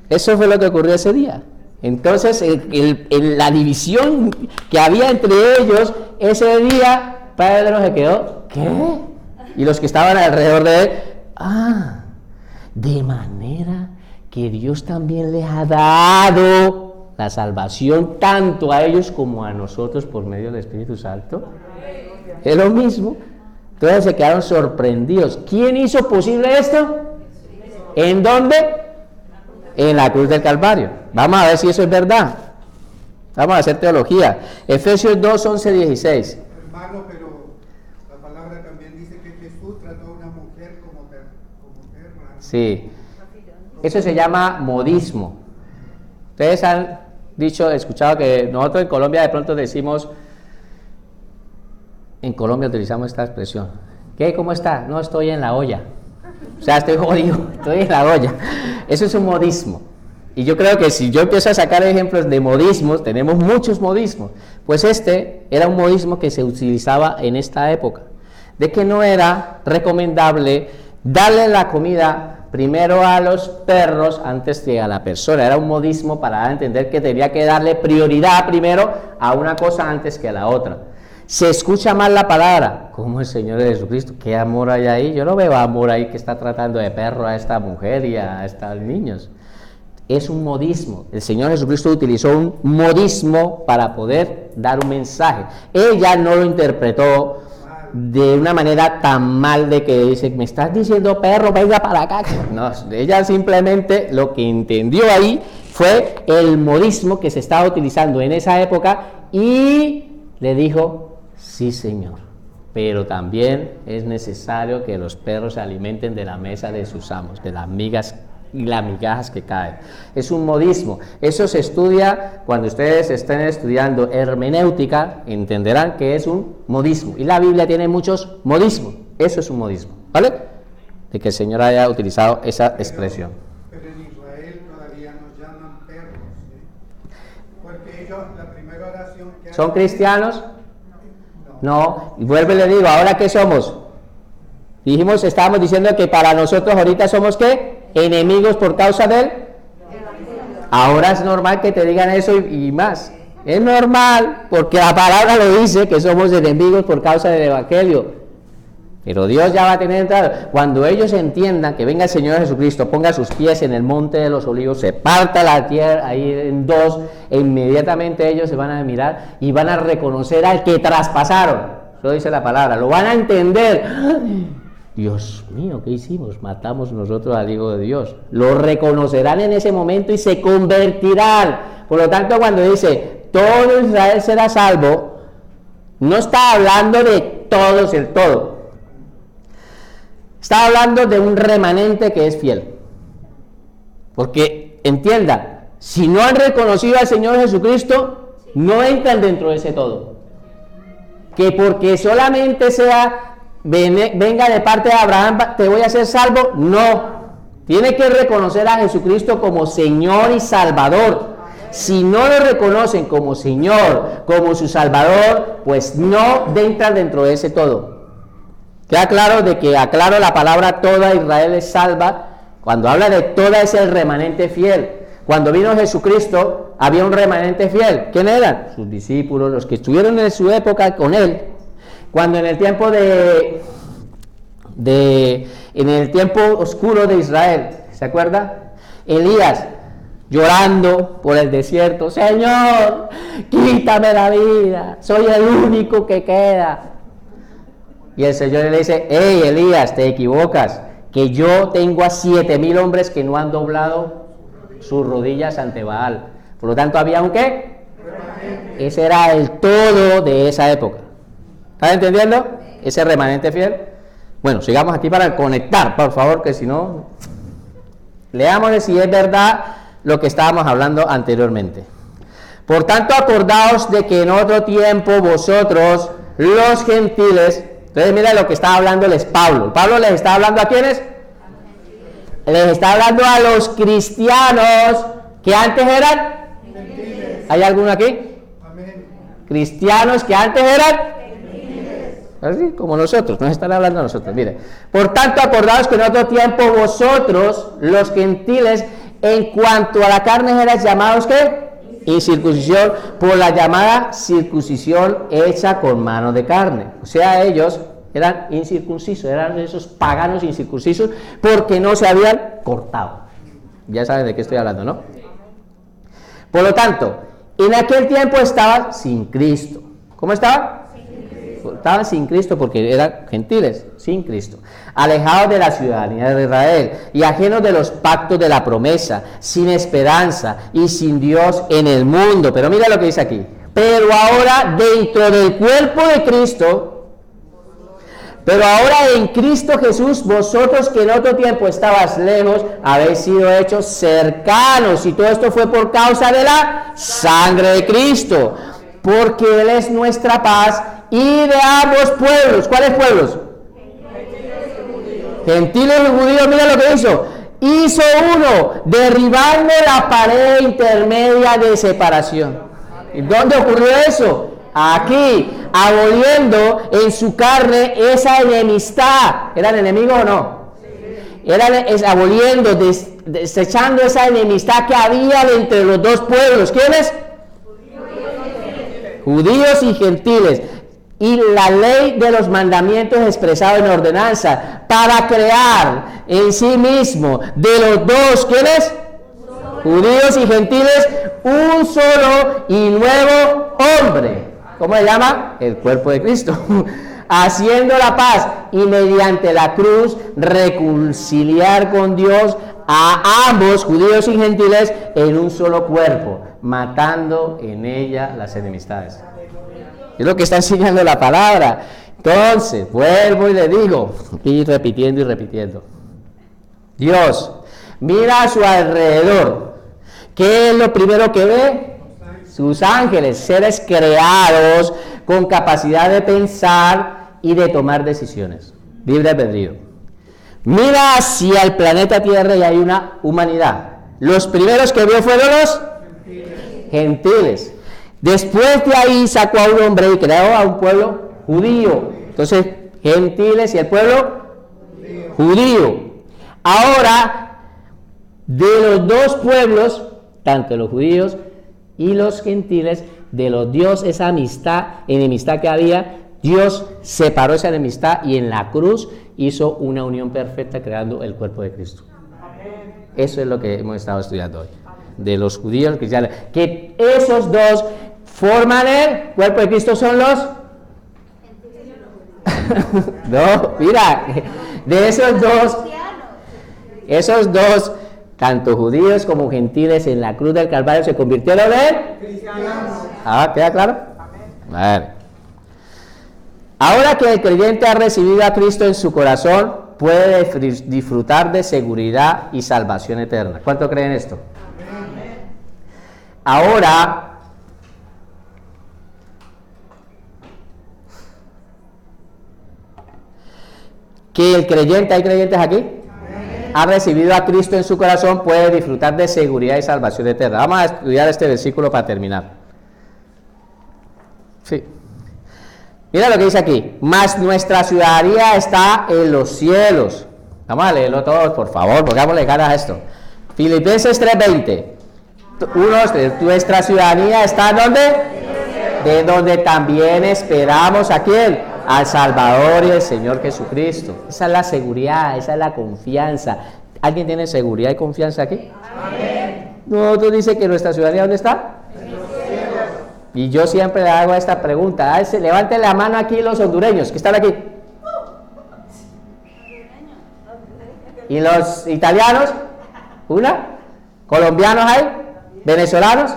Eso fue lo que ocurrió ese día. Entonces, la división que había entre ellos ese día, Pedro se quedó, ¿qué? Y los que estaban alrededor de él, de manera que Dios también les ha dado la salvación tanto a ellos como a nosotros por medio del Espíritu Santo. Es lo mismo. Entonces se quedaron sorprendidos. ¿Quién hizo posible esto? ¿En dónde? En la cruz del Calvario. Vamos a ver si eso es verdad. Vamos a hacer teología. Efesios 2, 11, 16. Hermano, pero la palabra también dice que Jesús trató a una mujer como Sí. Eso se llama modismo. Ustedes han escuchado que nosotros en Colombia de pronto decimos, en Colombia utilizamos esta expresión, ¿qué? ¿Cómo está? No, estoy en la olla. O sea, estoy jodido, estoy en la olla. Eso es un modismo. Y yo creo que si yo empiezo a sacar ejemplos de modismos, tenemos muchos modismos. Pues este era un modismo que se utilizaba en esta época, de que no era recomendable darle la comida primero a los perros antes que a la persona. Era un modismo para dar a entender que tenía que darle prioridad primero a una cosa antes que a la otra. Se escucha mal la palabra, como el Señor de Jesucristo, ¿qué amor hay ahí? Yo no veo amor ahí que está tratando de perro a esta mujer y a estos niños. Es un modismo. El Señor Jesucristo utilizó un modismo para poder dar un mensaje. Ella no lo interpretó de una manera tan mal de que dice, me estás diciendo perro, venga para acá. No, ella simplemente lo que entendió ahí fue el modismo que se estaba utilizando en esa época y le dijo, sí señor, pero también es necesario que los perros se alimenten de la mesa de sus amos, de las migas y las migajas que caen. Es un modismo. Eso se estudia cuando ustedes estén estudiando hermenéutica, entenderán que es un modismo, y la Biblia tiene muchos modismos. Eso es un modismo, ¿vale? De que el Señor haya utilizado esa expresión. Pero en Israel todavía nos llaman perros, ¿sí? Porque ellos, la primera oración que ¿Son cristianos? No. Y vuelvo y le digo, ¿ahora qué somos? Estábamos diciendo que para nosotros ahorita somos ¿qué? Enemigos por causa de él. Ahora es normal que te digan eso y más. Es normal, porque la palabra lo dice, que somos enemigos por causa del evangelio. Pero Dios ya va a tener entrado. Cuando ellos entiendan que venga el Señor Jesucristo, ponga sus pies en el monte de los olivos, se parta la tierra ahí en dos, e inmediatamente ellos se van a mirar y van a reconocer al que traspasaron. Eso dice la palabra, lo van a entender. Dios mío, ¿qué hicimos? Matamos nosotros al Hijo de Dios. Lo reconocerán en ese momento y se convertirán. Por lo tanto, cuando dice, todo Israel será salvo, no está hablando de todos el todo. Está hablando de un remanente que es fiel. Porque, entiendan, si no han reconocido al Señor Jesucristo, no entran dentro de ese todo. Que porque solamente venga de parte de Abraham, te voy a hacer salvo, no. Tiene que reconocer a Jesucristo como Señor y Salvador. Si no lo reconocen como Señor, como su Salvador, pues no entran dentro de ese todo. Queda claro de que, aclaro, la palabra toda Israel es salva. Cuando habla de toda es el remanente fiel. Cuando vino Jesucristo, había un remanente fiel. ¿Quién eran? Sus discípulos, los que estuvieron en su época con él. Cuando en el tiempo en el tiempo oscuro de Israel, ¿se acuerda? Elías llorando por el desierto, Señor, quítame la vida, soy el único que queda. Y el Señor le dice, hey Elías, te equivocas, que yo tengo a 7,000 hombres que no han doblado sus rodillas ante Baal. Por lo tanto, ¿había un qué? Ese era el todo de esa época. ¿Están entendiendo? Ese remanente fiel. Bueno, sigamos aquí para conectar, por favor, que si no, leamos si es verdad lo que estábamos hablando anteriormente. Por tanto, acordaos de que en otro tiempo vosotros, los gentiles, entonces mira lo que está hablándoles Pablo. Pablo les está hablando a quiénes? Les está hablando a los cristianos que antes eran. ¿Hay alguno aquí? Cristianos que antes eran. Así como nosotros, nos están hablando a nosotros. Mire, por tanto, acordaos que en otro tiempo vosotros, los gentiles, en cuanto a la carne erais llamados ¿qué? Incircuncisión, por la llamada circuncisión hecha con mano de carne. O sea, ellos eran incircuncisos, eran esos paganos incircuncisos porque no se habían cortado. Ya saben de qué estoy hablando, ¿no? Por lo tanto, en aquel tiempo estaban sin Cristo. ¿Cómo estaban? Estaban sin Cristo porque eran gentiles, sin Cristo, alejados de la ciudadanía de Israel y ajenos de los pactos de la promesa, sin esperanza y sin Dios en el mundo. Pero mira lo que dice aquí. Pero ahora dentro del cuerpo de Cristo, Pero ahora en Cristo Jesús, vosotros que en otro tiempo estabas lejos, habéis sido hechos cercanos. Y todo esto fue por causa de la sangre de Cristo. Porque Él es nuestra paz y de ambos pueblos. ¿Cuáles pueblos? Gentiles y judíos. Mira lo que hizo. Hizo uno, derribando la pared intermedia de separación. ¿Y dónde ocurrió eso? Aquí, aboliendo en su carne esa enemistad. ¿Eran enemigos o no? Aboliendo, desechando esa enemistad que había entre los dos pueblos. ¿Quiénes? Judíos y gentiles. Y la ley de los mandamientos expresado en ordenanza para crear en sí mismo de los dos, ¿quiénes? Judíos y gentiles, un solo y nuevo hombre. ¿Cómo se llama? El cuerpo de Cristo. Haciendo la paz y mediante la cruz reconciliar con Dios a ambos, judíos y gentiles, en un solo cuerpo, matando en ella las enemistades. Es lo que está enseñando la palabra. Entonces, vuelvo y le digo, y repitiendo y repitiendo. Dios mira a su alrededor. ¿Qué es lo primero que ve? Sus ángeles, seres creados con capacidad de pensar y de tomar decisiones. Libre albedrío. Mira hacia el planeta Tierra y hay una humanidad. Los primeros que vio fueron los gentiles. Después de ahí sacó a un hombre y creó a un pueblo judío. Entonces, gentiles y el pueblo judío. Ahora, de los dos pueblos, tanto los judíos y los gentiles, de los Dios, esa enemistad que había, Dios separó esa enemistad y en la cruz hizo una unión perfecta creando el cuerpo de Cristo. Eso es lo que hemos estado estudiando hoy. De los judíos, los cristianos, que esos dos forman el cuerpo de Cristo, son los no, mira, de esos dos, tanto judíos como gentiles en la cruz del Calvario se convirtieron en cristianos. ¿Queda claro? A ver. Ahora que el creyente ha recibido a Cristo en su corazón, puede disfrutar de seguridad y salvación eterna. ¿Cuánto creen esto? Ahora que el creyente, ¿hay creyentes aquí? Ha recibido a Cristo en su corazón, puede disfrutar de seguridad y salvación eterna. Vamos a estudiar este versículo para terminar. Sí. Mira lo que dice aquí. Mas nuestra ciudadanía está en los cielos. Vamos a leerlo todos, por favor, pongámosle ganas a esto. Filipenses 3:20. Nuestra ciudadanía está ¿en dónde? De donde también esperamos ¿a quién? Al Salvador y el Señor Jesucristo. Esa es la seguridad, esa es la confianza. ¿Alguien tiene seguridad y confianza aquí? Amén. No, tú dices que nuestra ciudadanía ¿dónde está? En los cielos. Y yo siempre le hago esta pregunta. Levanten la mano aquí los hondureños que están aquí. ¿Y los italianos? ¿Una? ¿Colombianos hay? ¿Venezolanos?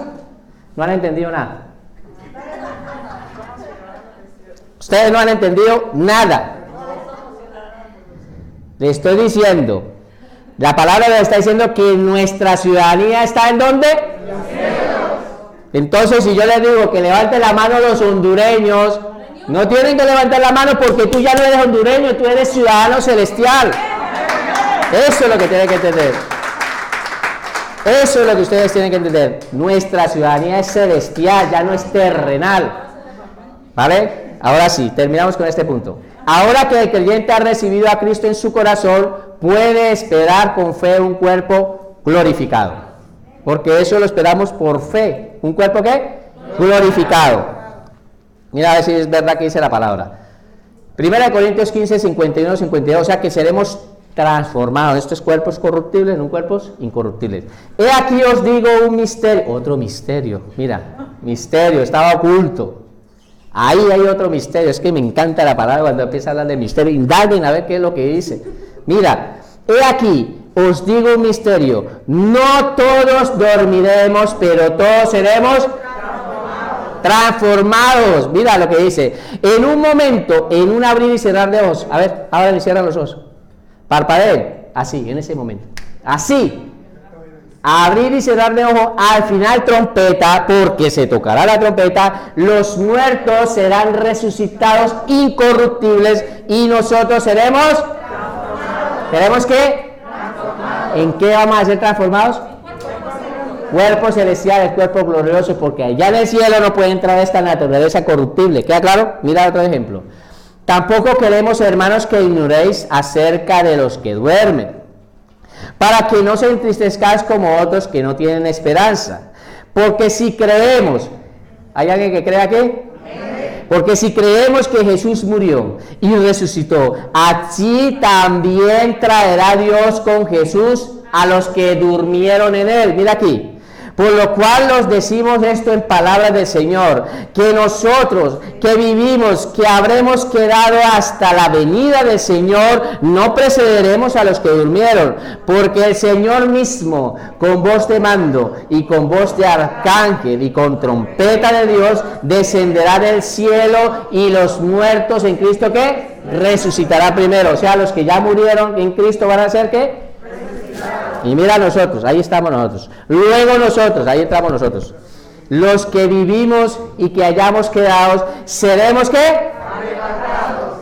No han entendido nada. Ustedes no han entendido nada. Le estoy diciendo, la palabra le está diciendo que nuestra ciudadanía está ¿en dónde? Entonces, si yo les digo que levante la mano los hondureños, no tienen que levantar la mano porque tú ya no eres hondureño, tú eres ciudadano celestial. Eso es lo que tienen que entender. Eso es lo que ustedes tienen que entender. Nuestra ciudadanía es celestial, ya no es terrenal. ¿Vale? Ahora sí, terminamos con este punto. Ahora que el creyente ha recibido a Cristo en su corazón, puede esperar con fe un cuerpo glorificado. Porque eso lo esperamos por fe. ¿Un cuerpo qué? Glorificado. Mira a ver si es verdad que dice la palabra. 1 Corintios 15, 51, 52. O sea que seremos transformados estos cuerpos corruptibles en un cuerpos incorruptibles. He aquí os digo un misterio. Otro misterio. Mira, misterio, estaba oculto. Ahí hay otro misterio. Es que me encanta la palabra cuando empieza a hablar de misterio. Indaguen a ver qué es lo que dice. Mira, he aquí, os digo un misterio. No todos dormiremos, pero todos seremos transformados. transformados. Mira lo que dice. En un momento, en un abrir y cerrar de ojos. A ver, abran y cierran los ojos. Parpadeen. Así, en ese momento. Así. Abrir y cerrar de ojos, al final trompeta, porque se tocará la trompeta, los muertos serán resucitados incorruptibles y nosotros seremos transformados. ¿Tenemos qué? ¿En qué vamos a ser transformados? Cuerpo celestial, el cuerpo glorioso, porque allá en el cielo no puede entrar esta naturaleza corruptible. ¿Queda claro? Mira otro ejemplo. Tampoco queremos, hermanos, que ignoréis acerca de los que duermen, para que no se entristezcáis como otros que no tienen esperanza. Porque si creemos, ¿hay alguien que crea qué? Porque si creemos que Jesús murió y resucitó, así también traerá Dios con Jesús a los que durmieron en él. Mira aquí. Por lo cual os decimos esto en palabras del Señor, que nosotros que vivimos, que habremos quedado hasta la venida del Señor, no precederemos a los que durmieron, porque el Señor mismo, con voz de mando y con voz de arcángel y con trompeta de Dios, descenderá del cielo y los muertos en Cristo, ¿qué? Resucitará primero. O sea, los que ya murieron en Cristo van a ser, ¿qué? Y mira nosotros, ahí estamos nosotros. Luego nosotros, ahí entramos nosotros. Los que vivimos y que hayamos quedado, seremos ¿qué?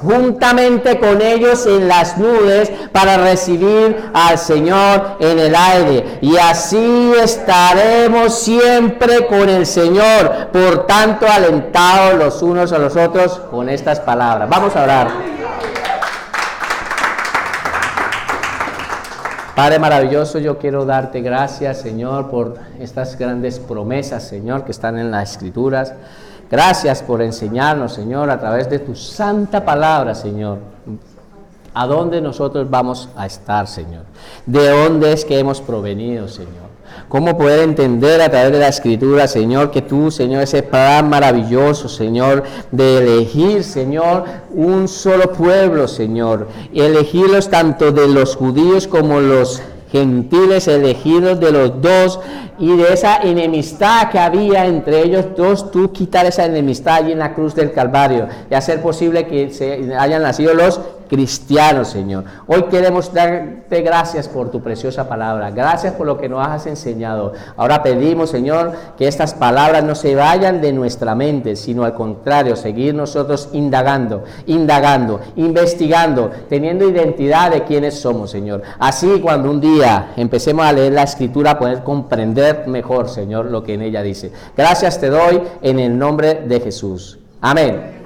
Juntamente con ellos en las nubes para recibir al Señor en el aire. Y así estaremos siempre con el Señor. Por tanto, alentados los unos a los otros con estas palabras. Vamos a orar. Padre maravilloso, yo quiero darte gracias, Señor, por estas grandes promesas, Señor, que están en las Escrituras. Gracias por enseñarnos, Señor, a través de tu santa palabra, Señor, a dónde nosotros vamos a estar, Señor. De dónde es que hemos provenido, Señor. Cómo poder entender a través de la Escritura, Señor, que tú, Señor, ese plan maravilloso, Señor, de elegir, Señor, un solo pueblo, Señor, y elegirlos tanto de los judíos como los gentiles, elegidos de los dos, y de esa enemistad que había entre ellos dos, tú quitar esa enemistad allí en la cruz del Calvario y hacer posible que se hayan nacido los cristianos, Señor. Hoy queremos darte gracias por tu preciosa palabra, gracias por lo que nos has enseñado. Ahora pedimos, Señor, que estas palabras no se vayan de nuestra mente, sino al contrario, seguir nosotros indagando, investigando, teniendo identidad de quiénes somos, Señor. Así cuando un día empecemos a leer la Escritura, poder comprender mejor, Señor, lo que en ella dice. Gracias te doy en el nombre de Jesús. Amén.